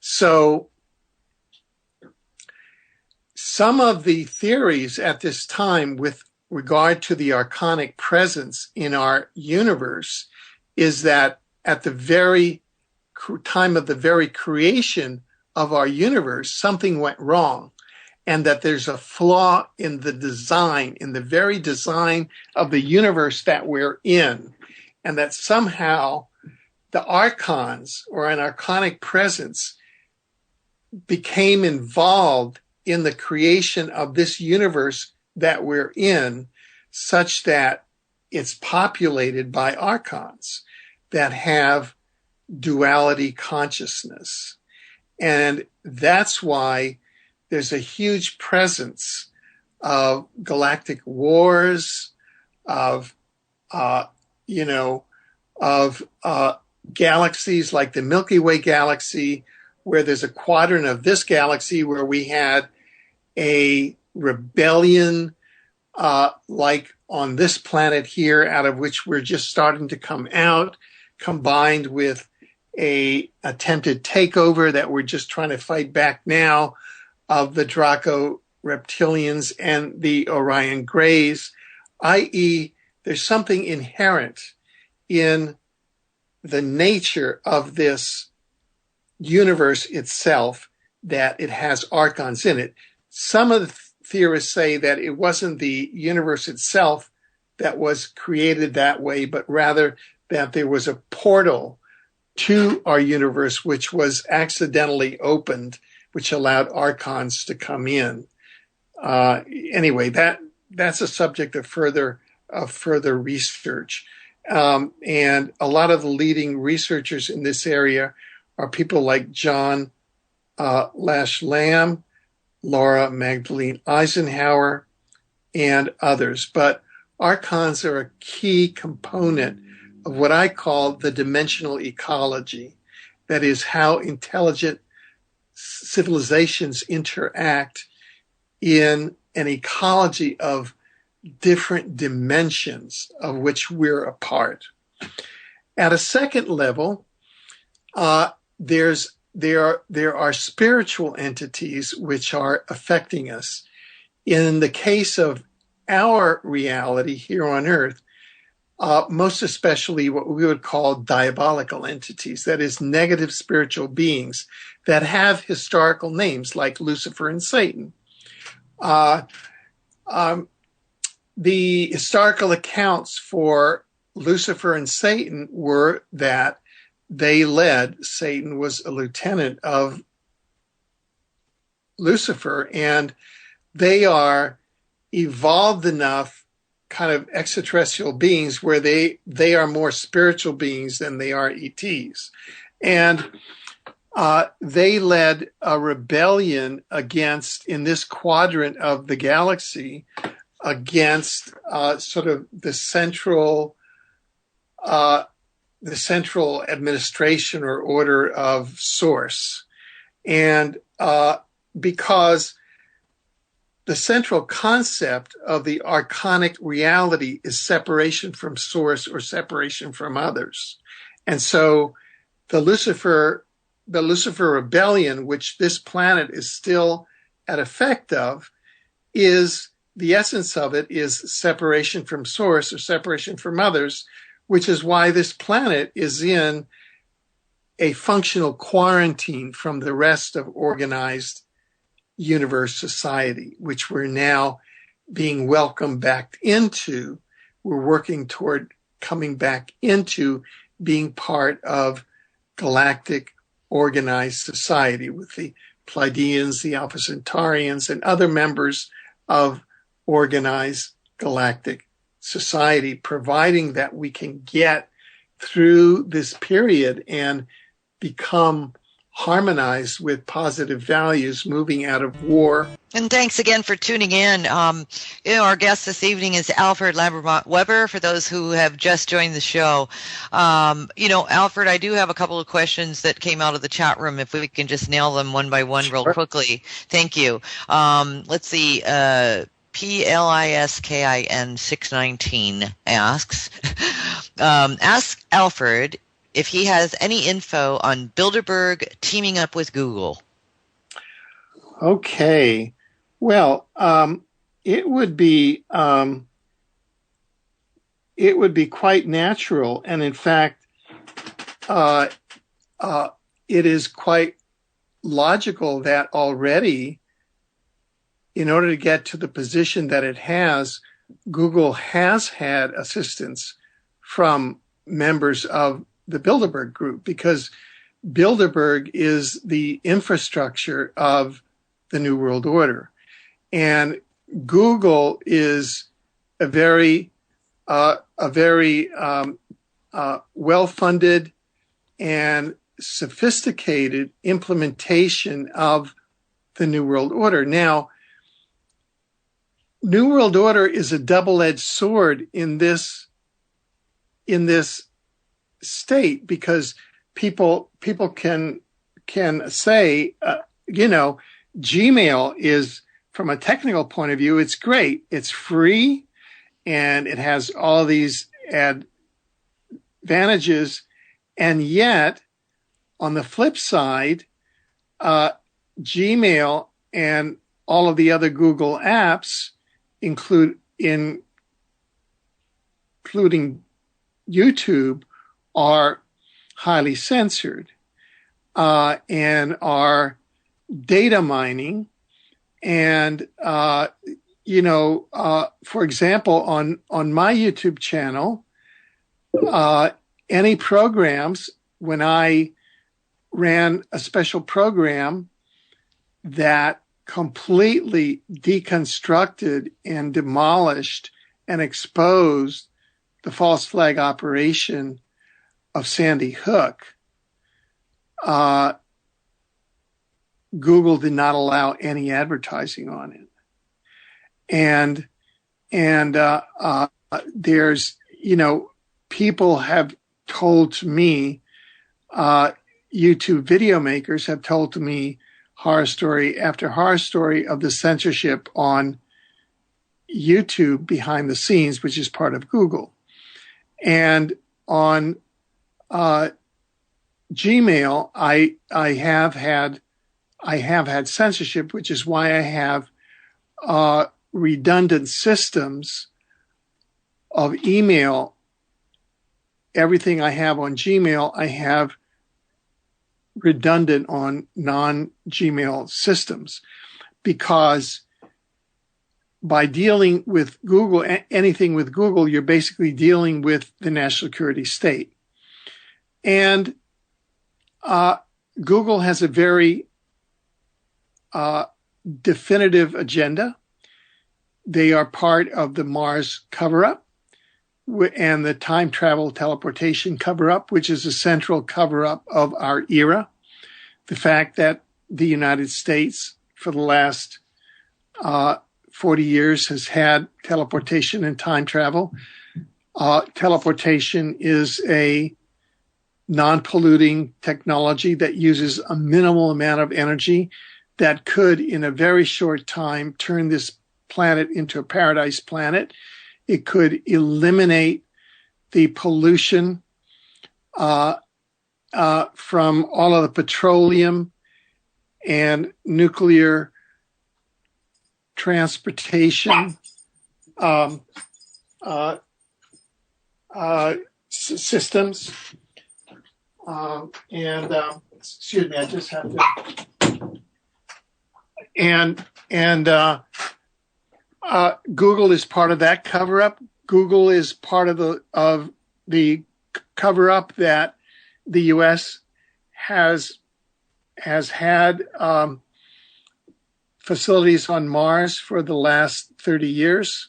So some of the theories at this time with regard to the archonic presence in our universe is that at the very time of the very creation of our universe, something went wrong, and that there's a flaw in the design, in the very design of the universe that we're in, and that somehow the archons, or an archonic presence, became involved in the creation of this universe that we're in, such that it's populated by archons that have duality consciousness. And that's why there's a huge presence of galactic wars, of galaxies like the Milky Way galaxy, where there's a quadrant of this galaxy where we had a rebellion like on this planet here, out of which we're just starting to come out, combined with a attempted takeover that we're just trying to fight back now of the Draco reptilians and the Orion Greys, i.e., there's something inherent in the nature of this universe itself that it has archons in it. Some of the theorists say that it wasn't the universe itself that was created that way, but rather that there was a portal to our universe which was accidentally opened, which allowed archons to come in. Anyway, that's a subject of further of further research. And a lot of the leading researchers in this area are people like John Lash Lamb, Laura Magdalene Eisenhower, and others. But archons are a key component of what I call the dimensional ecology. That is how intelligent civilizations interact in an ecology of different dimensions of which we're a part. At a second level, there are spiritual entities which are affecting us. In the case of our reality here on Earth, most especially what we would call diabolical entities, that is, negative spiritual beings that have historical names like Lucifer and Satan. The historical accounts for Lucifer and Satan were that Satan was a lieutenant of Lucifer, and they are evolved enough kind of extraterrestrial beings where they are more spiritual beings than they are ETs. And they led a rebellion in this quadrant of the galaxy against sort of the central administration or order of Source. And because the central concept of the archonic reality is separation from Source or separation from others. And so the Lucifer rebellion, which this planet is still at effect of, is the essence of it is separation from Source or separation from others, which is why this planet is in a functional quarantine from the rest of organized universe society, which we're now being welcomed back into. We're working toward coming back into being part of galactic organized society with the Pleiadians, the Alpha Centaurians, and other members of organized galactic society, providing that we can get through this period and become harmonized with positive values, moving out of war. And thanks again for tuning in. Our guest this evening is Alfred Lambremont Webre, for those who have just joined the show. Alfred, I do have a couple of questions that came out of the chat room, if we can just nail them one by one real quickly. Thank you. Let's see. PLISKIN 619 asks, ask Alfred if he has any info on Bilderberg teaming up with Google. Okay. Well, it would be quite natural, and in fact, it is quite logical that already, in order to get to the position that it has, Google has had assistance from members of the Bilderberg group, because Bilderberg is the infrastructure of the New World Order. And Google is a very well-funded and sophisticated implementation of the New World Order. Now, New World Order is a double-edged sword in this state, because people can say, Gmail is, from a technical point of view, it's great. It's free, and it has all these advantages. And yet, on the flip side, Gmail and all of the other Google apps, including YouTube, are highly censored and are data mining. And, for example, on my YouTube channel, any programs, when I ran a special program that completely deconstructed and demolished and exposed the false flag operation of Sandy Hook, Google did not allow any advertising on it. And there's, people have told to me, YouTube video makers have told to me horror story after horror story of the censorship on YouTube behind the scenes, which is part of Google. And on Gmail, I have had censorship, which is why I have redundant systems of email. Everything I have on Gmail, I have redundant on non-Gmail systems, because by dealing with Google, anything with Google, you're basically dealing with the national security state. And Google has a very definitive agenda. They are part of the Mars cover-up and the time travel teleportation cover-up, which is a central cover-up of our era. The fact that the United States for the last 40 years has had teleportation and time travel. Teleportation is a non-polluting technology that uses a minimal amount of energy that could, in a very short time, turn this planet into a paradise planet. It could eliminate the pollution from all of the petroleum and nuclear transportation systems. Excuse me, I just have to. Google is part of that cover-up. Google is part of the cover-up that the U.S. has had facilities on Mars for the last 30 years,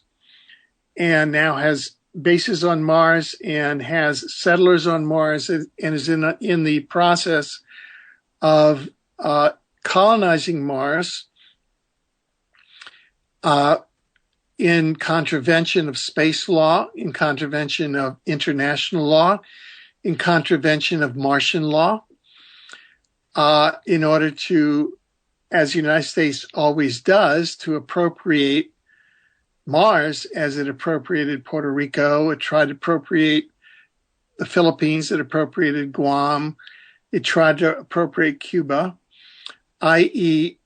and now has bases on Mars and has settlers on Mars, and is in the process of colonizing Mars in contravention of space law, in contravention of international law, in contravention of Martian law, in order to, as the United States always does, to appropriate Mars as it appropriated Puerto Rico. It tried to appropriate the Philippines. It appropriated Guam. It tried to appropriate Cuba, i.e.,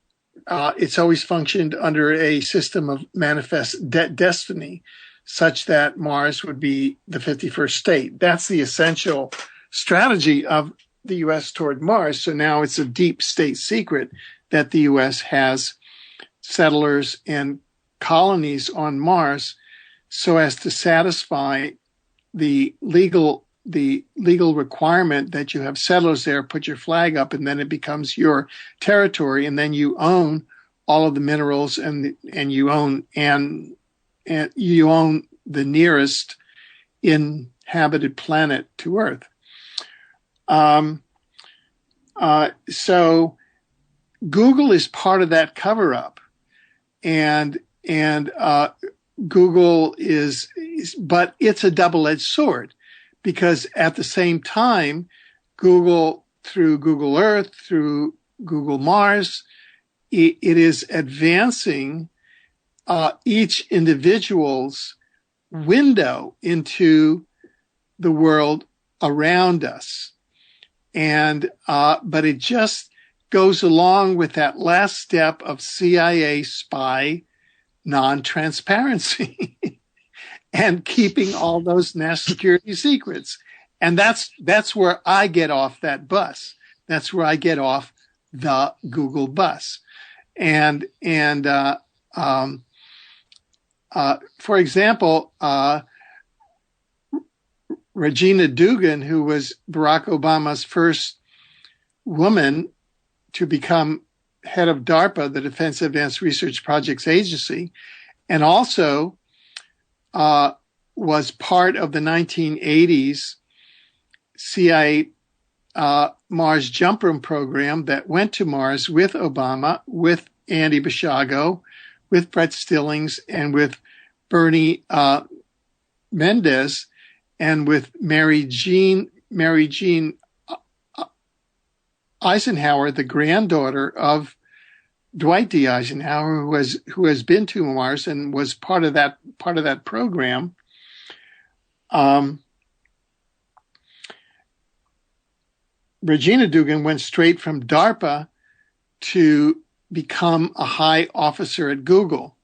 it's always functioned under a system of manifest destiny, such that Mars would be the 51st state. That's the essential strategy of the U.S. toward Mars. So now it's a deep state secret that the U.S. has settlers and colonies on Mars, so as to satisfy the legal requirement that you have settlers there, put your flag up, and then it becomes your territory, and then you own all of the minerals, and you own you own the nearest inhabited planet to Earth. So Google is part of that cover-up, and Google is, but it's a double-edged sword, because at the same time, Google, through Google Earth, through Google Mars, it is advancing each individual's window into the world around us. And but it just goes along with that last step of CIA spy non-transparency and keeping all those national security secrets. And that's where I get off that bus. That's where I get off the Google bus. And for example, Regina Dugan, who was Barack Obama's first woman to become head of DARPA, the Defense Advanced Research Projects Agency, and also was part of the 1980s CIA Mars jumper program that went to Mars with Obama, with Andy Basiago, with Brett Stillings, and with Bernie Mendez, and with Mary Jean Eisenhower, the granddaughter of Dwight D. Eisenhower, who has been to Mars and was part of that program. Regina Dugan went straight from DARPA to become a high officer at Google.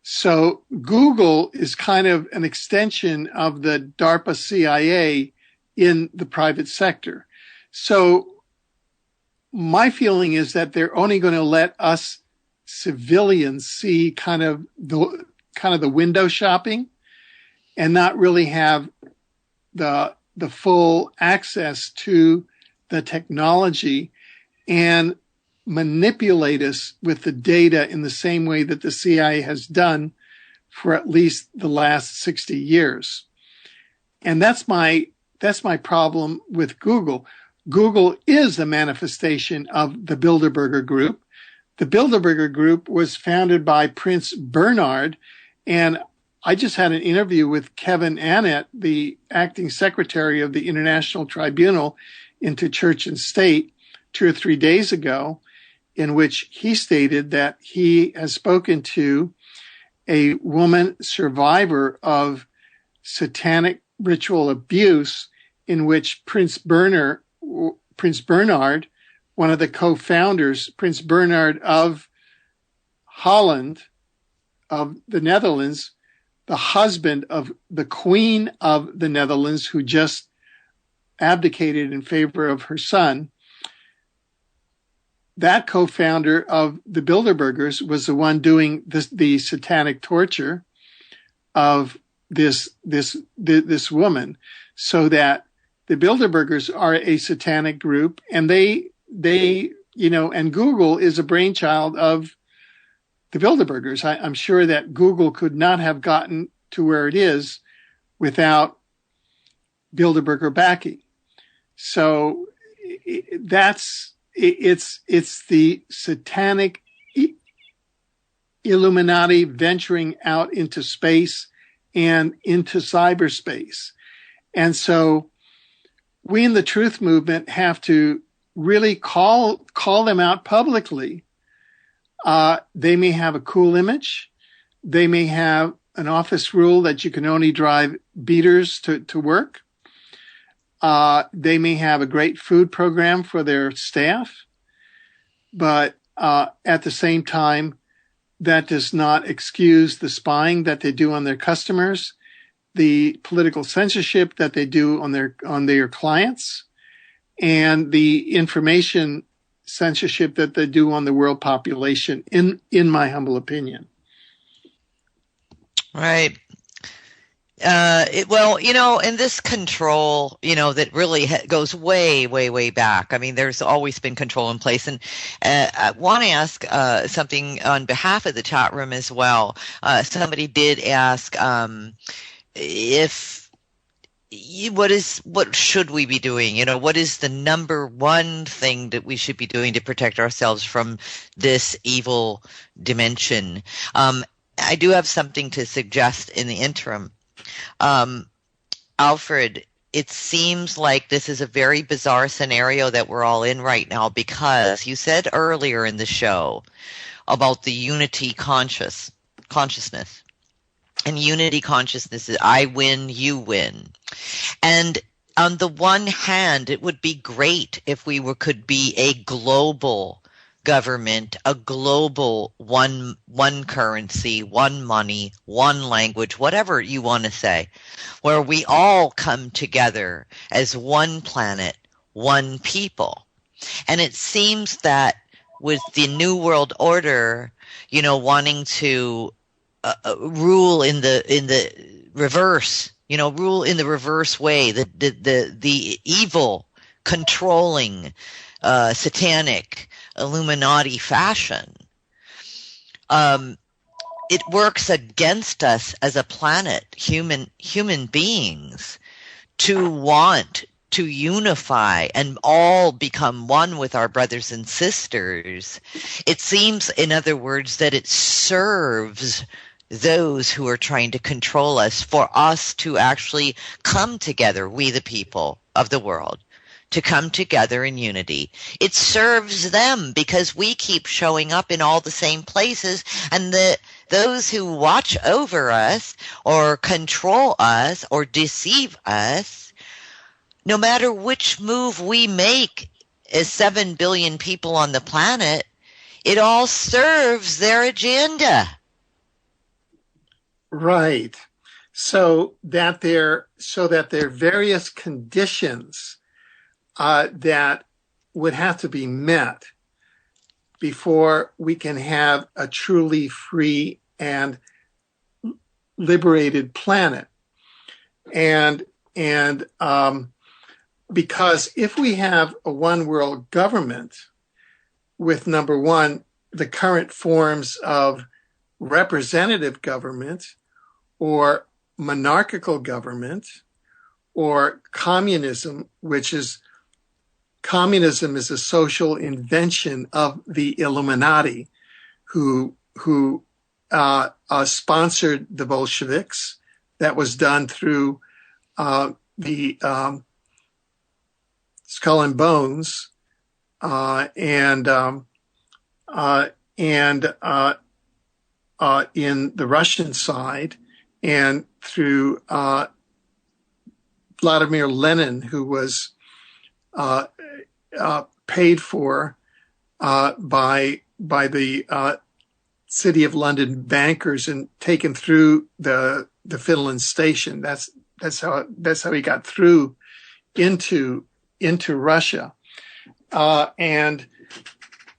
So Google is kind of an extension of the DARPA CIA in the private sector. So my feeling is that they're only going to let us civilians see kind of the window shopping and not really have the full access to the technology and manipulate us with the data in the same way that the CIA has done for at least the last 60 years. And that's my problem with Google. Google is a manifestation of the Bilderberger Group. The Bilderberger Group was founded by Prince Bernhard, and I just had an interview with Kevin Annett, the acting secretary of the International Tribunal into Church and State, 2 or 3 days ago, in which he stated that he has spoken to a woman survivor of satanic ritual abuse, in which Prince Bernhard, one of the co-founders, Prince Bernhard of Holland, of the Netherlands, the husband of the Queen of the Netherlands, who just abdicated in favor of her son. That co-founder of the Bilderbergers was the one doing the satanic torture of this woman, so that the Bilderbergers are a satanic group, and they and Google is a brainchild of the Bilderbergers. I'm sure that Google could not have gotten to where it is without Bilderberger backing. So it's the satanic Illuminati venturing out into space and into cyberspace. And so we in the Truth Movement have to really call them out publicly. They may have a cool image. They may have an office rule that you can only drive beaters to work. They may have a great food program for their staff, but at the same time, that does not excuse the spying that they do on their customers, the political censorship that they do on their clients, and the information censorship that they do on the world population, in my humble opinion. Right. And this control, that really goes way, way, way back. I mean, there's always been control in place. And I want to ask something on behalf of the chat room as well. Somebody did ask what should we be doing? What is the number one thing that we should be doing to protect ourselves from this evil dimension? I do have something to suggest in the interim. Alfred, it seems like this is a very bizarre scenario that we're all in right now, because you said earlier in the show about the unity consciousness. And unity consciousness is I win, you win. And on the one hand, it would be great if we could be a global government, a global one currency, one money, one language, whatever you want to say, where we all come together as one planet, one people. And it seems that with the New World Order, wanting to rule in the reverse, rule in the reverse way, the evil, controlling, satanic Illuminati fashion. it works against us as a planet, human beings, to want to unify and all become one with our brothers and sisters. It seems, in other words, that it serves those who are trying to control us for us to actually come together, we the people of the world, to come together in unity. It serves them because we keep showing up in all the same places, and those who watch over us or control us or deceive us, no matter which move we make as 7 billion people on the planet, it all serves their agenda. Right. So that there are various conditions that would have to be met before we can have a truly free and liberated planet. And because if we have a one world government with, number one, the current forms of representative government or monarchical government or communism, communism is a social invention of the Illuminati, who sponsored the Bolsheviks. That was done through the Skull and Bones and in the Russian side, and through Vladimir Lenin, who was paid for by the City of London bankers and taken through the Finland station. That's how he got through into Russia. And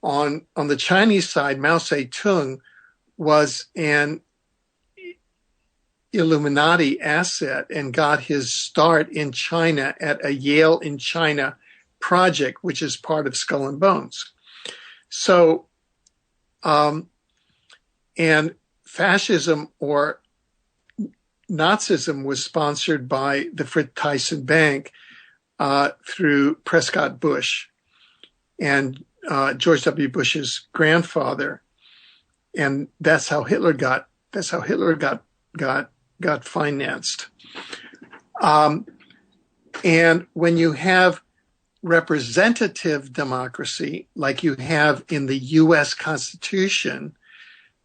on the Chinese side, Mao Zedong was an Illuminati asset and got his start in China at a Yale in China project, which is part of Skull and Bones. So, and fascism or Nazism was sponsored by the Fritz Thyssen Bank through Prescott Bush and George W. Bush's grandfather, and that's how Hitler got financed. And when you have representative democracy, like you have in the U.S. Constitution,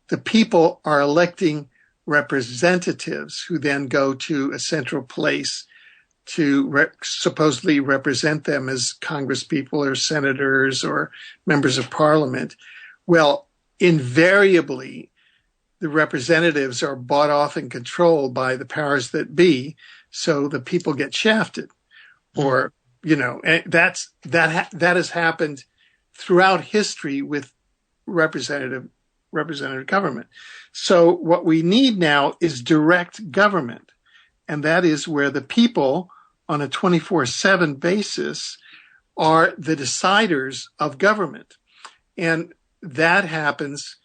the people are electing representatives who then go to a central place to supposedly represent them as congresspeople or senators or members of parliament. Well, invariably, the representatives are bought off and controlled by the powers that be, so the people get shafted. Or, that has happened throughout history with representative government. So what we need now is direct government, and that is where the people on a 24/7 basis are the deciders of government. And that happens,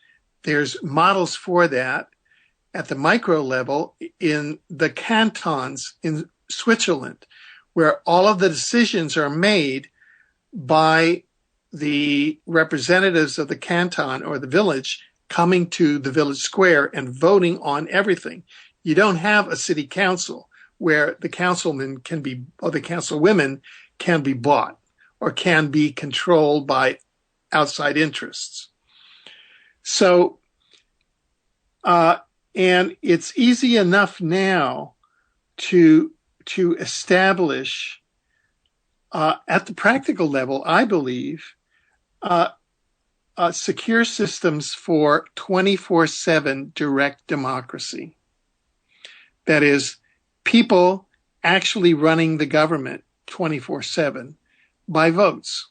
there's models for that at the micro level in the cantons in Switzerland, where all of the decisions are made by the representatives of the canton or the village coming to the village square and voting on everything. You don't have a city council where the councilmen can be, or the councilwomen can be bought or can be controlled by outside interests. So, and it's easy enough now to establish at the practical level, I believe, secure systems for 24/7 direct democracy. That is, people actually running the government 24/7 by votes.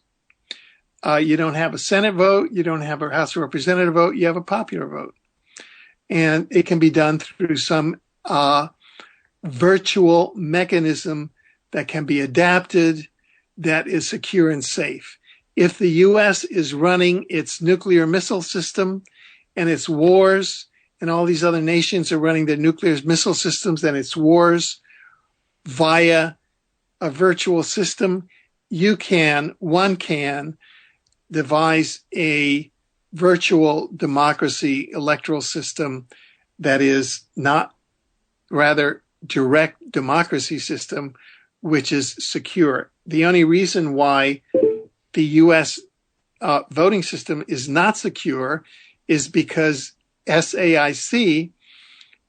You don't have a Senate vote, you don't have a House of Representatives vote, you have a popular vote. And it can be done through some virtual mechanism that can be adapted, that is secure and safe. If the U.S. is running its nuclear missile system and its wars and all these other nations are running their nuclear missile systems and its wars via a virtual system, one can devise a virtual democracy electoral system that is not rather direct democracy system, which is secure. The only reason why the U.S. Voting system is not secure is because SAIC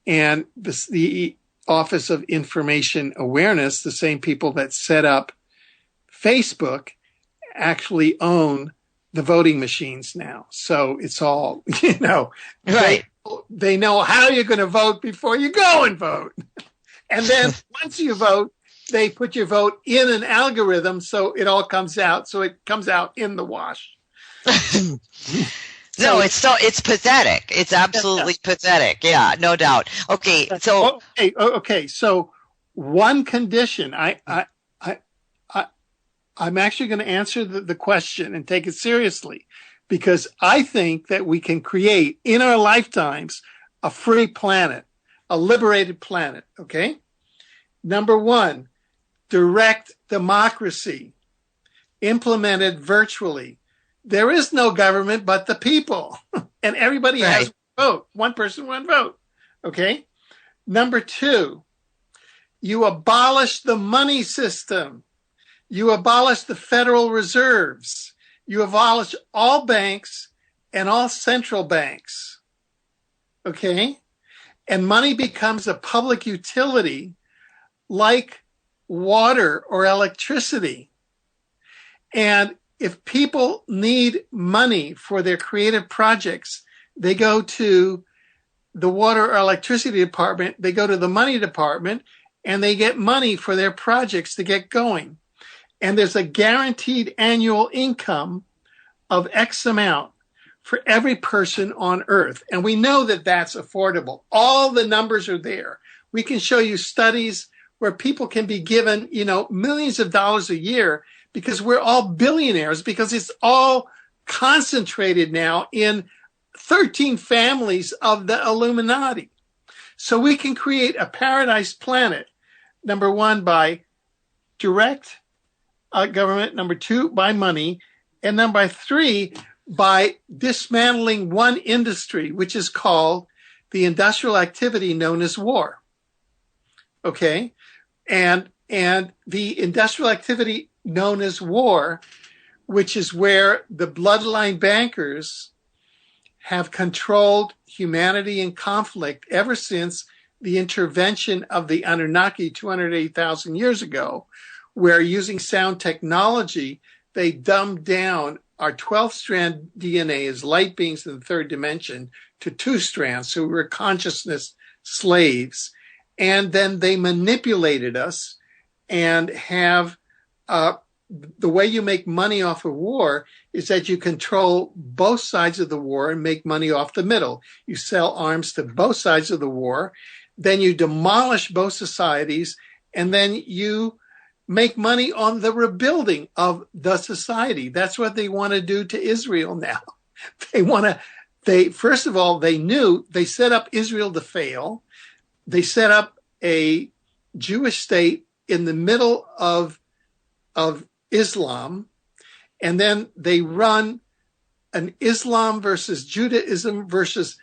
and the Office of Information Awareness, the same people that set up Facebook, actually own the voting machines now. So it's all, Right. They know how you're going to vote before you go and vote. And then once you vote, they put your vote in an algorithm so it all comes out. So it comes out in the wash. No, it's pathetic. It's absolutely pathetic. Yeah, no doubt. Okay, so okay. So one condition, I'm actually going to answer the question and take it seriously, because I think that we can create in our lifetimes a free planet, a liberated planet. Okay. Number one, direct democracy implemented virtually. There is no government but the people, and everybody has one vote. One person, one vote. Okay. Number two, you abolish the money system. You abolish the Federal Reserves. You abolish all banks and all central banks. Okay. And money becomes a public utility like water or electricity. And if people need money for their creative projects, they go to the water or electricity department, they go to the money department, and they get money for their projects to get going. And there's a guaranteed annual income of X amount for every person on Earth. And we know that that's affordable. All the numbers are there. We can show you studies where people can be given, millions of dollars a year, because we're all billionaires, because it's all concentrated now in 13 families of the Illuminati. So we can create a paradise planet, number one, by direct government, number two, by money, and number three, by dismantling one industry, which is called the industrial activity known as war. Okay? And the industrial activity known as war, which is where the bloodline bankers have controlled humanity in conflict ever since the intervention of the Anunnaki 280,000 years ago, where using sound technology, they dumbed down our 12-strand DNA as light beings in the third dimension to 2 strands. So we were consciousness slaves. And then they manipulated us and have the way you make money off of war is that you control both sides of the war and make money off the middle. You sell arms to both sides of the war, then you demolish both societies, and then you make money on the rebuilding of the society. That's what they want to do to Israel now. First of all, they set up Israel to fail. They set up a Jewish state in the middle of Islam, and then they run an Islam versus Judaism versus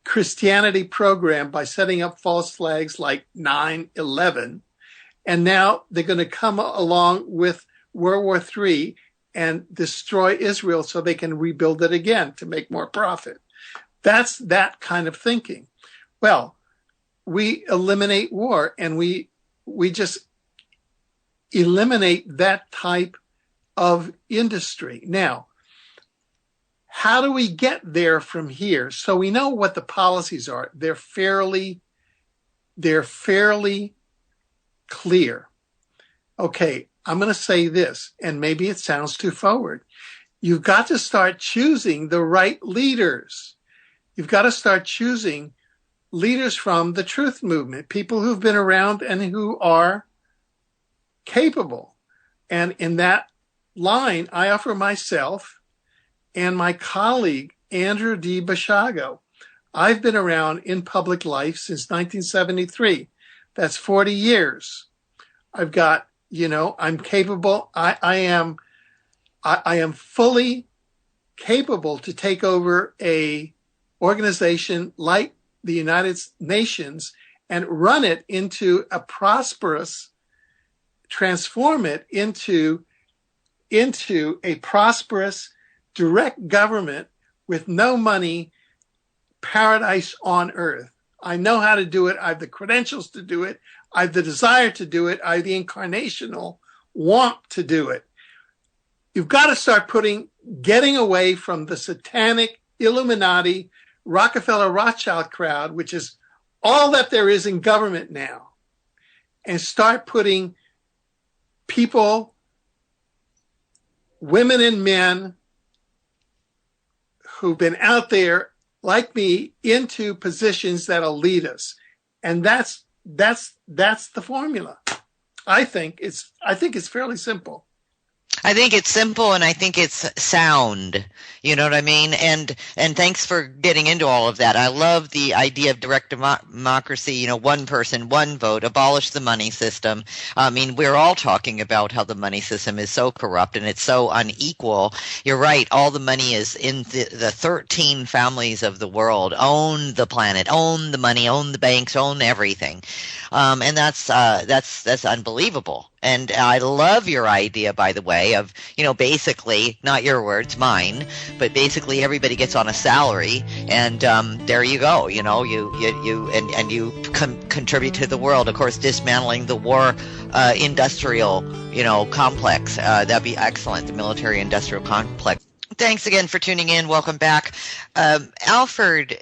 Christianity program by setting up false flags like 9/11. And now they're going to come along with World War III and destroy Israel so they can rebuild it again to make more profit. That's that kind of thinking. Well, we eliminate war, and we just eliminate that type of industry. Now, how do we get there from here? So we know what the policies are. They're fairly clear. Okay, I'm going to say this, and maybe it sounds too forward. You've got to start choosing the right leaders. You've got to start choosing leaders from the truth movement, people who've been around and who are capable. And in that line, I offer myself and my colleague, Andrew D. Bashago. I've been around in public life since 1973. That's 40 years. I've got, I'm capable. I am fully capable to take over a organization like the United Nations and run it into a prosperous, transform it into a prosperous, direct government with no money, paradise on earth. I know how to do it. I have the credentials to do it. I have the desire to do it. I have the incarnational want to do it. You've got to start getting away from the Satanic, Illuminati, Rockefeller, Rothschild crowd, which is all that there is in government now, and start putting people, women and men who've been out there like me into positions that'll lead us. And that's the formula. I think it's fairly simple. I think it's simple, and I think it's sound. You know what I mean? And thanks for getting into all of that. I love the idea of direct democracy, one person, one vote, abolish the money system. I mean, we're all talking about how the money system is so corrupt and it's so unequal. You're right. All the money is in the 13 families of the world, own the planet, own the money, own the banks, own everything. And that's unbelievable. And I love your idea, by the way, of, basically, not your words, mine, but basically everybody gets on a salary, and there you go. You contribute to the world. Of course, dismantling the war industrial, complex. That'd be excellent. The military industrial complex. Thanks again for tuning in. Welcome back. Alfred,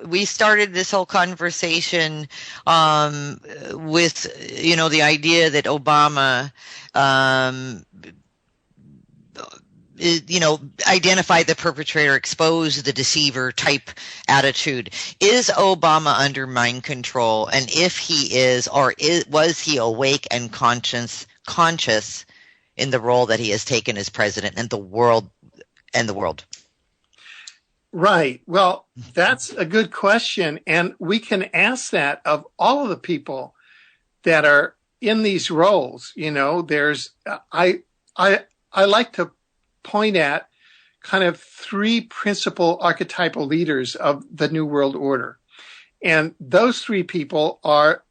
we started this whole conversation with, the idea that Obama, identify the perpetrator, expose the deceiver type attitude. Is Obama under mind control? And if he is, was he awake and conscious in the role that he has taken as president and the world? Right. Well, that's a good question. And we can ask that of all of the people that are in these roles. There's, I like to point at kind of three principal archetypal leaders of the New World Order. And those three people are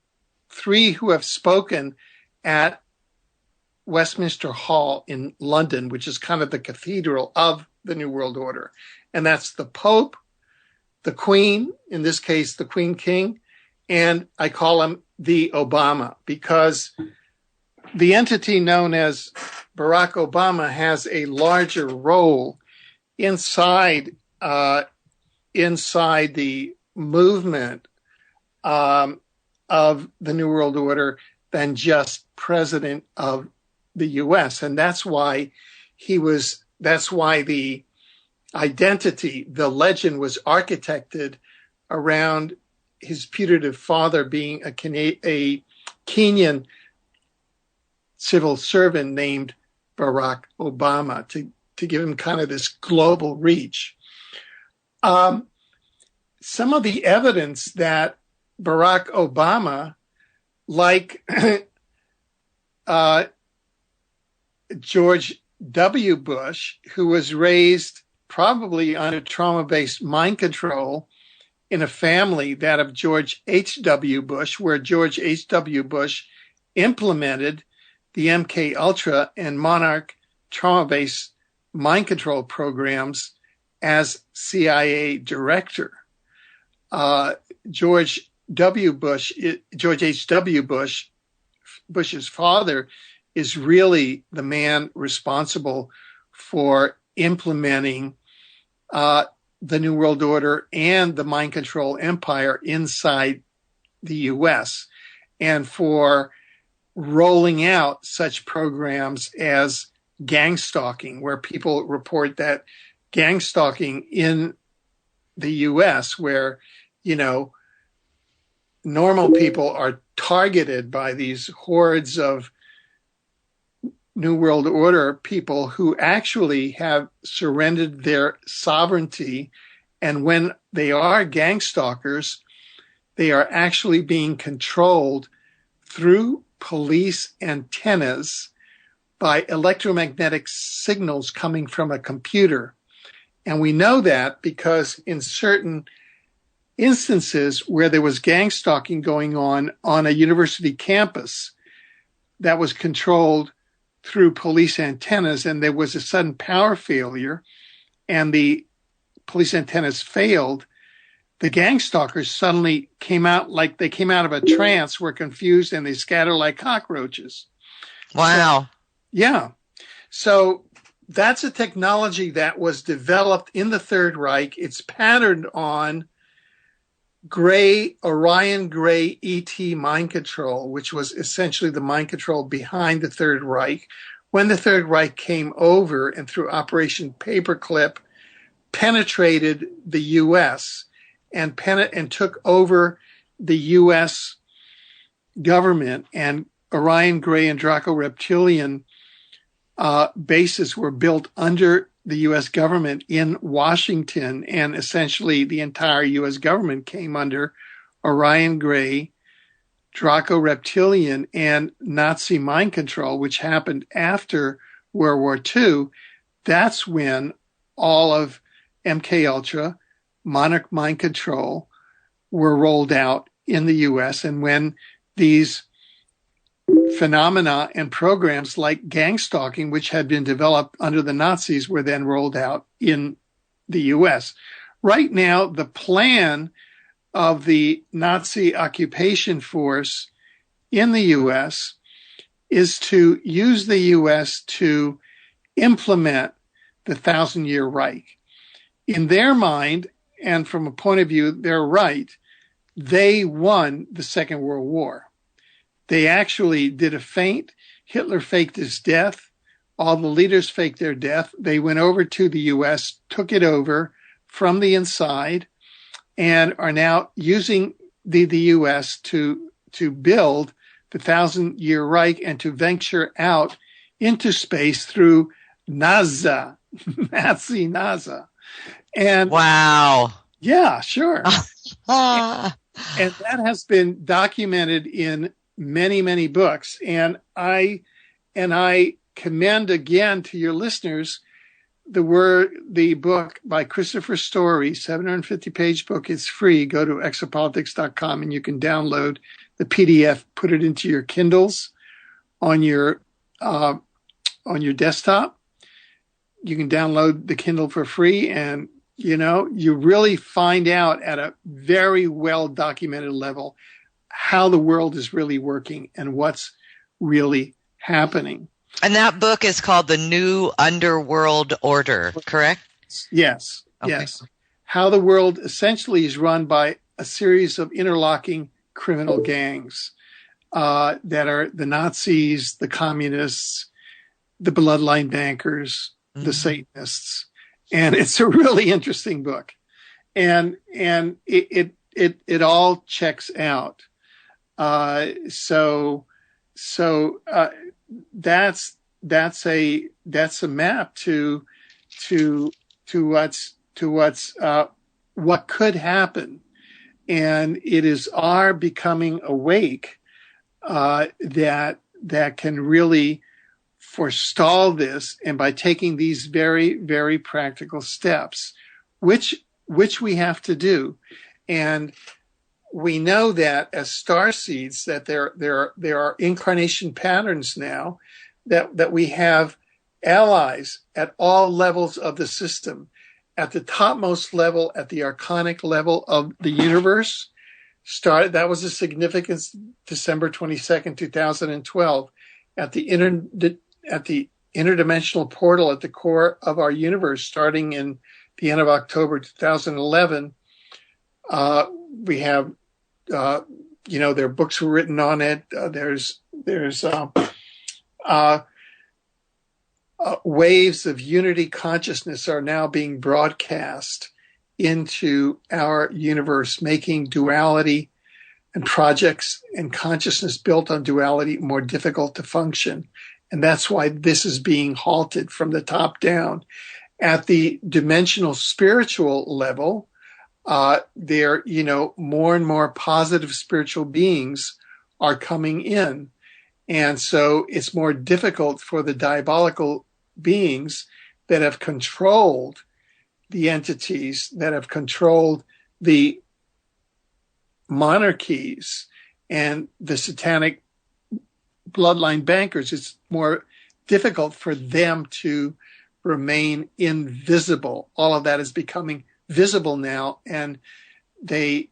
three who have spoken at Westminster Hall in London, which is kind of the cathedral of the New World Order. And that's the Pope, the Queen, in this case, the Queen King, and I call him the Obama, because the entity known as Barack Obama has a larger role inside the movement of the New World Order than just president of the U.S. And that's why the identity, the legend was architected around his putative father being a Kenyan civil servant named Barack Obama to give him kind of this global reach. Some of the evidence that Barack Obama, like George W. Bush, who was raised probably under trauma-based mind control in a family, that of George H.W. Bush, where George H.W. Bush implemented the MK Ultra and Monarch trauma-based mind control programs as CIA director. George H.W. Bush, Bush's father, is really the man responsible for implementing the New World Order and the mind control empire inside the U.S. and for rolling out such programs as gang stalking, where people report that gang stalking in the U.S., where, normal people are targeted by these hordes of New World Order people who actually have surrendered their sovereignty And when they are gang stalkers, they are actually being controlled through police antennas by electromagnetic signals coming from a computer. And we know that because in certain instances where there was gang stalking going on a university campus that was controlled through police antennas, and there was a sudden power failure and the police antennas failed, the gang stalkers suddenly came out like they came out of a trance, were confused, and they scatter like cockroaches. Wow. So, yeah. So that's a technology that was developed in the Third Reich. It's patterned on Orion Gray ET mind control, which was essentially the mind control behind the Third Reich. When the Third Reich came over and through Operation Paperclip penetrated the U.S. and took over the U.S. government, and Orion Gray and Draco Reptilian bases were built under the U.S. government in Washington, and essentially the entire U.S. government came under Orion Gray, Draco Reptilian, and Nazi mind control, which happened after World War II. That's when all of MK Ultra, Monarch mind control were rolled out in the U.S., and when these phenomena and programs like gang stalking, which had been developed under the Nazis, were then rolled out in the U.S. Right now, the plan of the Nazi occupation force in the U.S. is to use the U.S. to implement the 1,000-year Reich. In their mind, and from a point of view, they're right, they won the Second World War. They actually did a feint. Hitler faked his death. All the leaders faked their death. They went over to the U.S., took it over from the inside, and are now using the U.S. to build the 1,000-year Reich and to venture out into space through NASA, Nazi NASA. And wow. Yeah, sure. And that has been documented in many, many books. And I commend again to your listeners the book by Christopher Story, 750-page book. It's free. Go to exopolitics.com and you can download the PDF, put it into your Kindles on your desktop. You can download the Kindle for free, and you really find out at a very well documented level how the world is really working and what's really happening. And that book is called The New Underworld Order, correct? Yes, okay. Yes. How the world essentially is run by a series of interlocking criminal gangs that are the Nazis, the communists, the bloodline bankers, the Satanists. And it's a really interesting book. And it all checks out. So that's a map to what could happen, and it is our becoming awake that can really forestall this, and by taking these very, very practical steps, which we have to do. And we know that as starseeds that there are incarnation patterns now, that we have allies at all levels of the system. At the topmost level, at the archonic level of the universe, that was a significance, December 22nd, 2012. At the interdimensional portal at the core of our universe, starting in the end of October 2011, we have, their books were written on it. There's waves of unity consciousness are now being broadcast into our universe, making duality and projects and consciousness built on duality more difficult to function. And that's why this is being halted from the top down. At the dimensional spiritual level, there, more and more positive spiritual beings are coming in. And so it's more difficult for the diabolical beings that have controlled the entities, that have controlled the monarchies and the satanic bloodline bankers. It's more difficult for them to remain invisible. All of that is becoming visible now, and they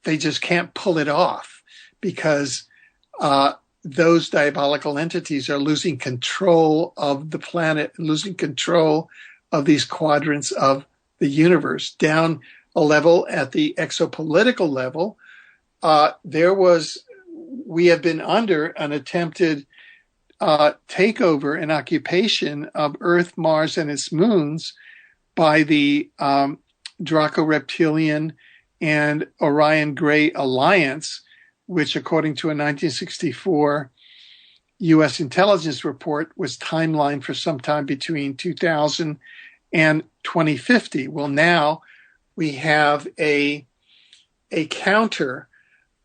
just can't pull it off because those diabolical entities are losing control of the planet, losing control of these quadrants of the universe. Down a level at the exopolitical level, we have been under an attempted takeover and occupation of Earth, Mars, and its moons by the Draco-Reptilian and Orion Gray Alliance, which, according to a 1964 U.S. intelligence report, was timelined for sometime between 2000 and 2050. Well, now we have a counter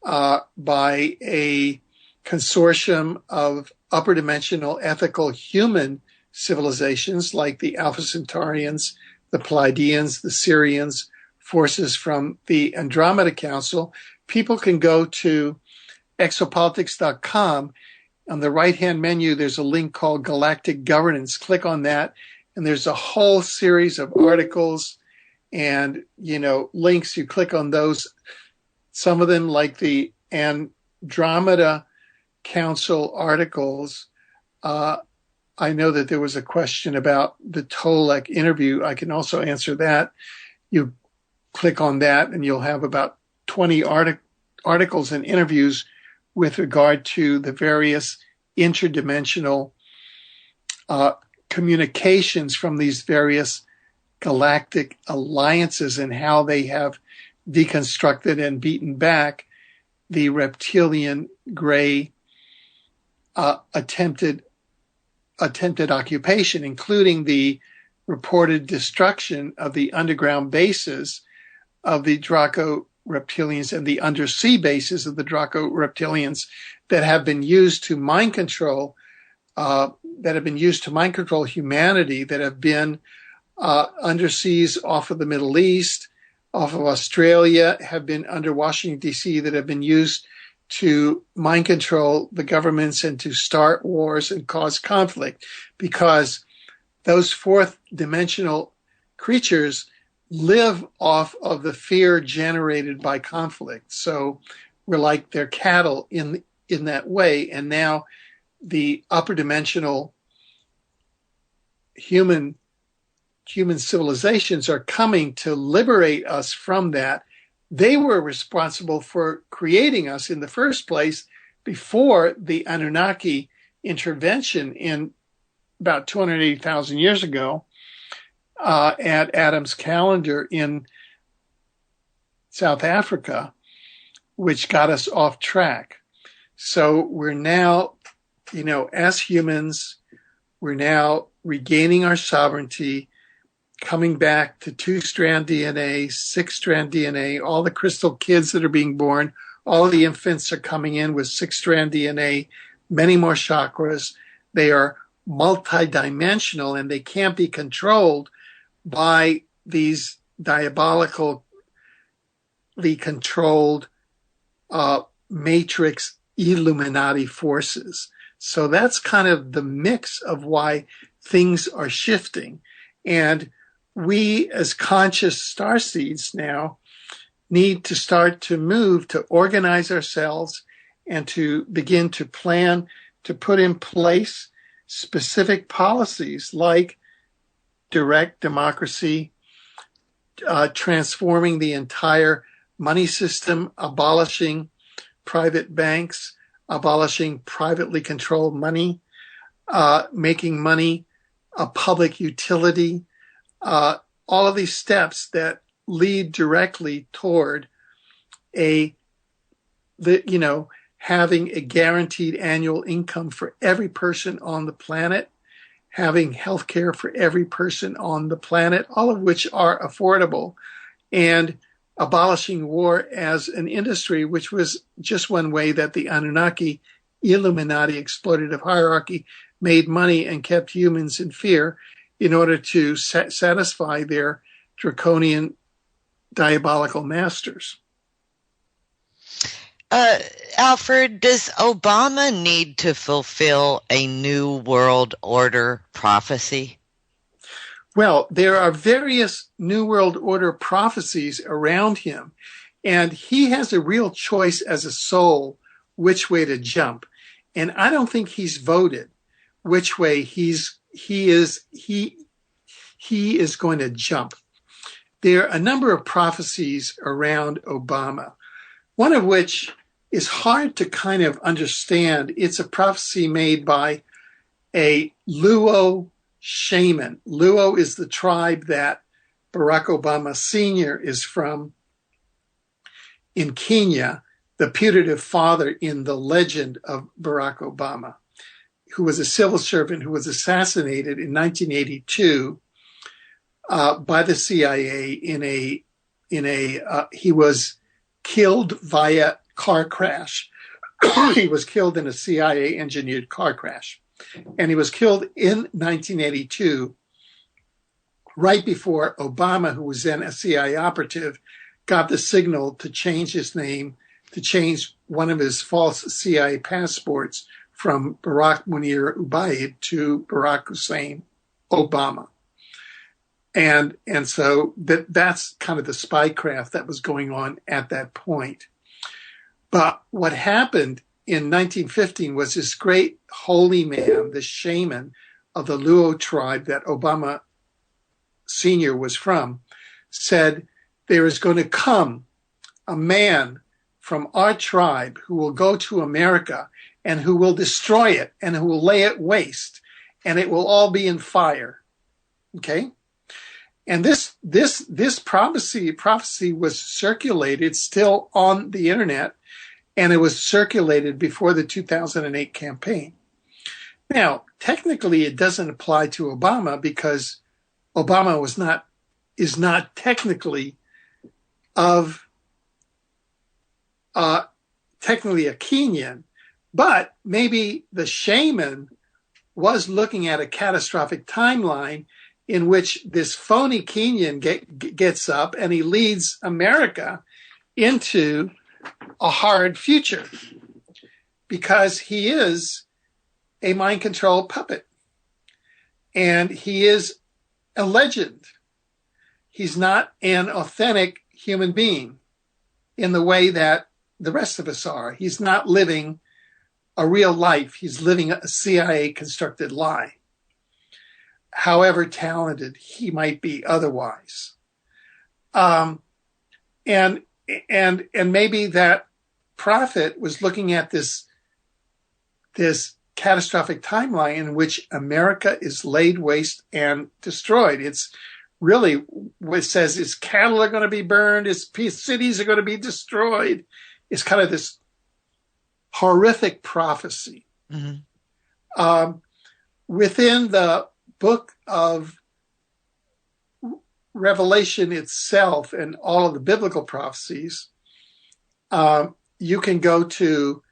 by a consortium of upper dimensional ethical human civilizations like the Alpha Centaurians, the Pleiadians, the Sirians, forces from the Andromeda Council. People can go to exopolitics.com. On the right-hand menu, there's a link called Galactic Governance. Click on that, and there's a whole series of articles and, links. You click on those. Some of them, like the Andromeda Council articles. I know that there was a question about the Tolek interview. I can also answer that. You click on that, and you'll have about 20 articles and interviews with regard to the various interdimensional communications from these various galactic alliances and how they have deconstructed and beaten back the reptilian gray attempted occupation, including the reported destruction of the underground bases of the Draco reptilians and the undersea bases of the Draco reptilians that have been used to mind control, humanity, that have been underseas off of the Middle East, off of Australia, have been under Washington, D.C., that have been used to mind control the governments and to start wars and cause conflict, because those fourth dimensional creatures live off of the fear generated by conflict. So we're like their cattle in that way. And now the upper dimensional human civilizations are coming to liberate us from that. They were responsible for creating us in the first place before the Anunnaki intervention in about 280,000 years ago at Adam's calendar in South Africa, which got us off track. So we're now, as humans, we're now regaining our sovereignty, coming back to 2-strand DNA, 6-strand DNA. All the crystal kids that are being born, all the infants are coming in with 6-strand DNA, many more chakras. They are multidimensional, and they can't be controlled by these diabolically controlled matrix Illuminati forces. So that's kind of the mix of why things are shifting. And we, as conscious starseeds now, need to start to move to organize ourselves and to begin to plan to put in place specific policies like direct democracy, transforming the entire money system, abolishing private banks, abolishing privately controlled money, making money a public utility, all of these steps that lead directly toward having a guaranteed annual income for every person on the planet, having health care for every person on the planet, all of which are affordable, and abolishing war as an industry, which was just one way that the Anunnaki Illuminati exploitative hierarchy made money and kept humans in fear in order to satisfy their draconian diabolical masters. Alfred, does Obama need to fulfill a New World Order prophecy? Well, there are various New World Order prophecies around him, and he has a real choice as a soul which way to jump. And I don't think he's voted which way he is going to jump. There are a number of prophecies around Obama, one of which is hard to kind of understand. It's a prophecy made by a Luo shaman. Luo is the tribe that Barack Obama Sr. is from in Kenya, the putative father in the legend of Barack Obama, who was a civil servant who was assassinated in 1982 by the CIA he was killed via car crash. He was killed in a CIA engineered car crash. And he was killed in 1982, right before Obama, who was then a CIA operative, got the signal to change his name, to change one of his false CIA passports from Barack Munir Ubaid to Barack Hussein Obama. And so that's kind of the spycraft that was going on at that point. But what happened in 1915 was this great holy man, the shaman of the Luo tribe that Obama Sr. was from, said, there is going to come a man from our tribe who will go to America and who will destroy it and who will lay it waste, and it will all be in fire. Okay? And this prophecy was circulated still on the internet, and it was circulated before the 2008 campaign. Now, technically, it doesn't apply to Obama because Obama is not technically technically a Kenyan, but maybe the shaman was looking at a catastrophic timeline in which this phony Kenyan gets up and he leads America into a hard future because he is a mind control puppet and he is a legend. He's not an authentic human being in the way that the rest of us are. He's not living a real life. He's living a CIA constructed lie. However talented he might be otherwise. And maybe that prophet was looking at this catastrophic timeline in which America is laid waste and destroyed. It's really what it says is cattle are going to be burned, its cities are going to be destroyed. It's kind of this horrific prophecy. Mm-hmm. Within the book of Revelation itself and all of the biblical prophecies, you can go to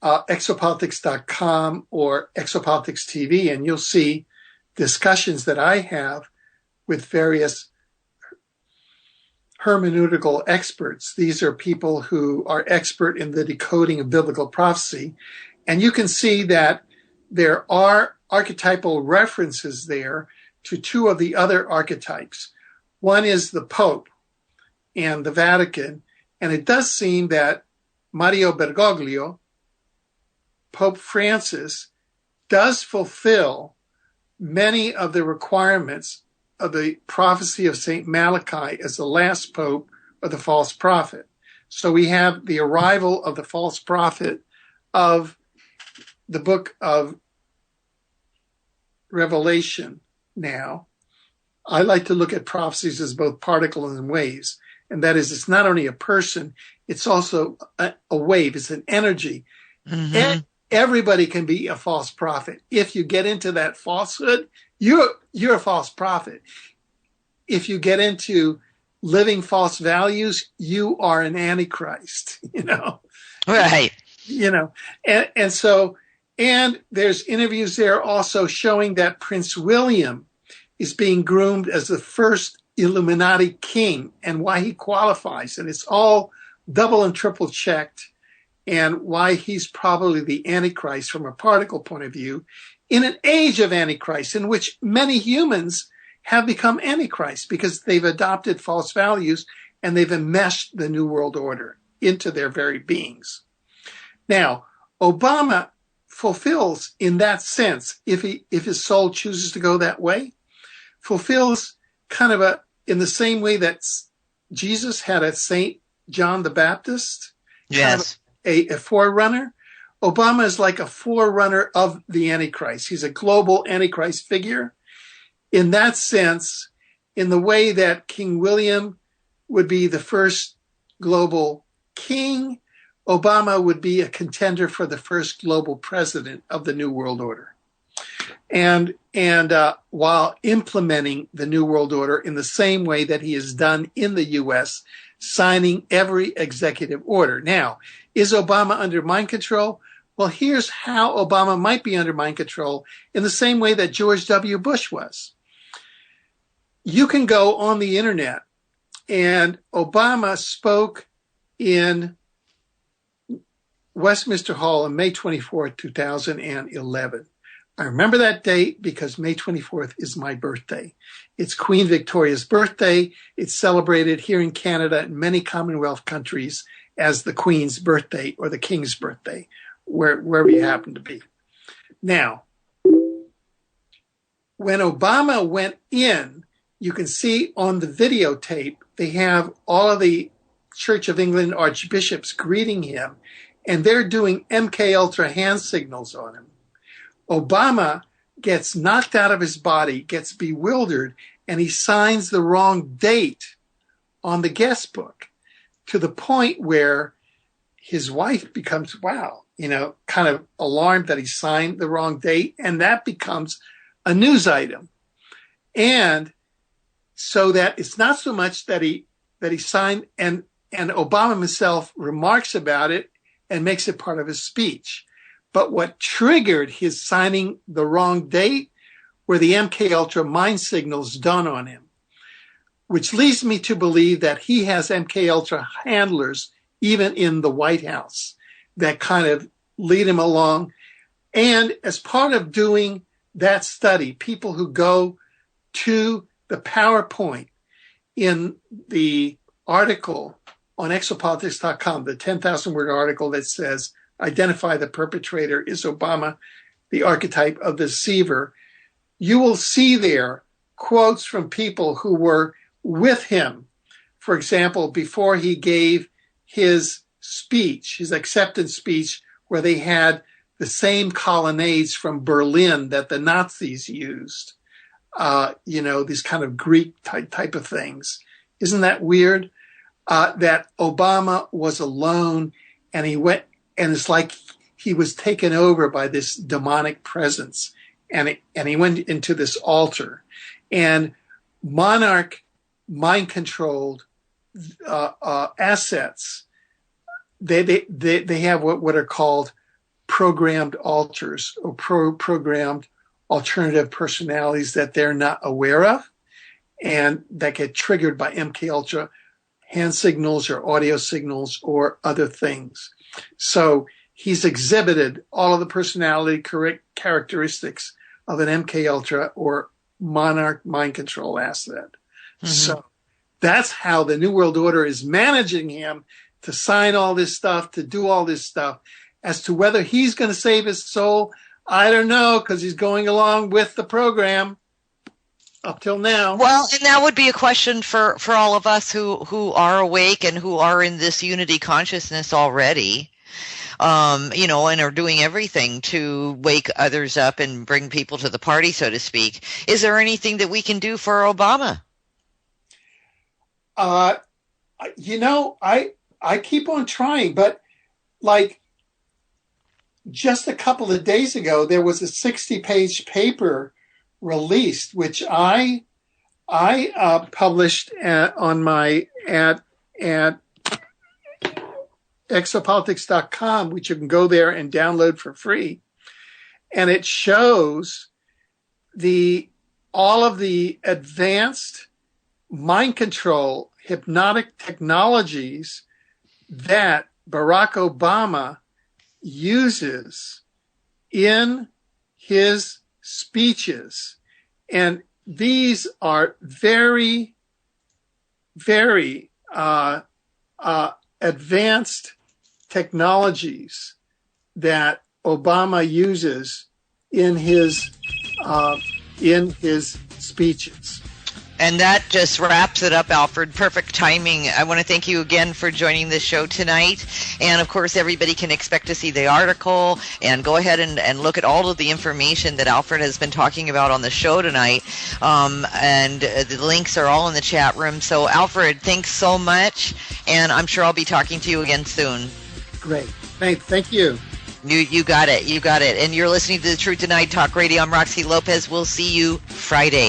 exopolitics.com or Exopolitics TV, and you'll see discussions that I have with various hermeneutical experts. These are people who are expert in the decoding of biblical prophecy. And you can see that there are archetypal references there to two of the other archetypes. One is the Pope and the Vatican. And it does seem that Mario Bergoglio, Pope Francis, does fulfill many of the requirements of the prophecy of St. Malachi as the last pope or the false prophet. So we have the arrival of the false prophet of the book of Revelation now. I like to look at prophecies as both particles and waves. And that is, it's not only a person, it's also a wave. It's an energy. Mm-hmm. everybody can be a false prophet. If you get into that falsehood, you're a false prophet. If you get into living false values, you are an antichrist, Right. And there's interviews there also showing that Prince William is being groomed as the first Illuminati king and why he qualifies. And it's all double and triple checked, and why he's probably the Antichrist from a particle point of view in an age of Antichrist in which many humans have become Antichrist because they've adopted false values and they've enmeshed the New World Order into their very beings. Now, Obama fulfills in that sense, if his soul chooses to go that way, fulfills kind of in the same way that Jesus had a Saint John the Baptist, yes, a forerunner. Obama is like a forerunner of the Antichrist. He's a global Antichrist figure. In that sense, in the way that King William would be the first global king, Obama would be a contender for the first global president of the New World Order. And while implementing the New World Order in the same way that he has done in the U.S., signing every executive order. Now, is Obama under mind control? Well, here's how Obama might be under mind control in the same way that George W. Bush was. You can go on the internet, and Obama spoke in Westminster Hall on May 24th, 2011. I remember that date because May 24th is my birthday. It's Queen Victoria's birthday. It's celebrated here in Canada and many Commonwealth countries as the Queen's birthday or the King's birthday, wherever you happen to be. Now, when Obama went in, you can see on the videotape, they have all of the Church of England archbishops greeting him, and they're doing MK Ultra hand signals on him. Obama gets knocked out of his body, gets bewildered, and he signs the wrong date on the guest book to the point where his wife becomes, kind of alarmed that he signed the wrong date, and that becomes a news item. And so that it's not so much that he signed, and Obama himself remarks about it and makes it part of his speech. But what triggered his signing the wrong date were the MK Ultra mind signals done on him, which leads me to believe that he has MK Ultra handlers even in the White House that kind of lead him along. And as part of doing that study, people who go to the PowerPoint in the article on exopolitics.com, the 10,000 word article that says, identify the perpetrator, is Obama the archetype of the deceiver? You will see there quotes from people who were with him. For example, before he gave his speech, his acceptance speech, where they had the same colonnades from Berlin that the Nazis used, these kind of Greek type of things. Isn't that weird? That Obama was alone, and he went, and it's like he was taken over by this demonic presence, and he went into this altar, and monarch mind-controlled assets. They have what are called programmed altars or programmed alternative personalities that they're not aware of, and that get triggered by MK Ultra hand signals or audio signals or other things. So he's exhibited all of the personality characteristics of an MK Ultra or monarch mind control asset. Mm-hmm. So that's how the New World Order is managing him to sign all this stuff, to do all this stuff. As to whether he's going to save his soul, I don't know, because he's going along with the program up till now. Well, and that would be a question for all of us who are awake and who are in this unity consciousness already, and are doing everything to wake others up and bring people to the party, so to speak. Is there anything that we can do for Obama? I keep on trying, but like just a couple of days ago, there was a 60-page paper released, which I published on my at exopolitics.com, which you can go there and download for free. And it shows all of the advanced mind control hypnotic technologies that Barack Obama uses in his speeches. And these are very, very advanced technologies that Obama uses in his speeches. And that just wraps it up, Alfred. Perfect timing. I want to thank you again for joining the show tonight. And, of course, everybody can expect to see the article and go ahead and look at all of the information that Alfred has been talking about on the show tonight. And the links are all in the chat room. So, Alfred, thanks so much. And I'm sure I'll be talking to you again soon. Great. Thank you. You got it. You got it. And you're listening to the Truth Tonight Talk Radio. I'm Roxy Lopez. We'll see you Friday.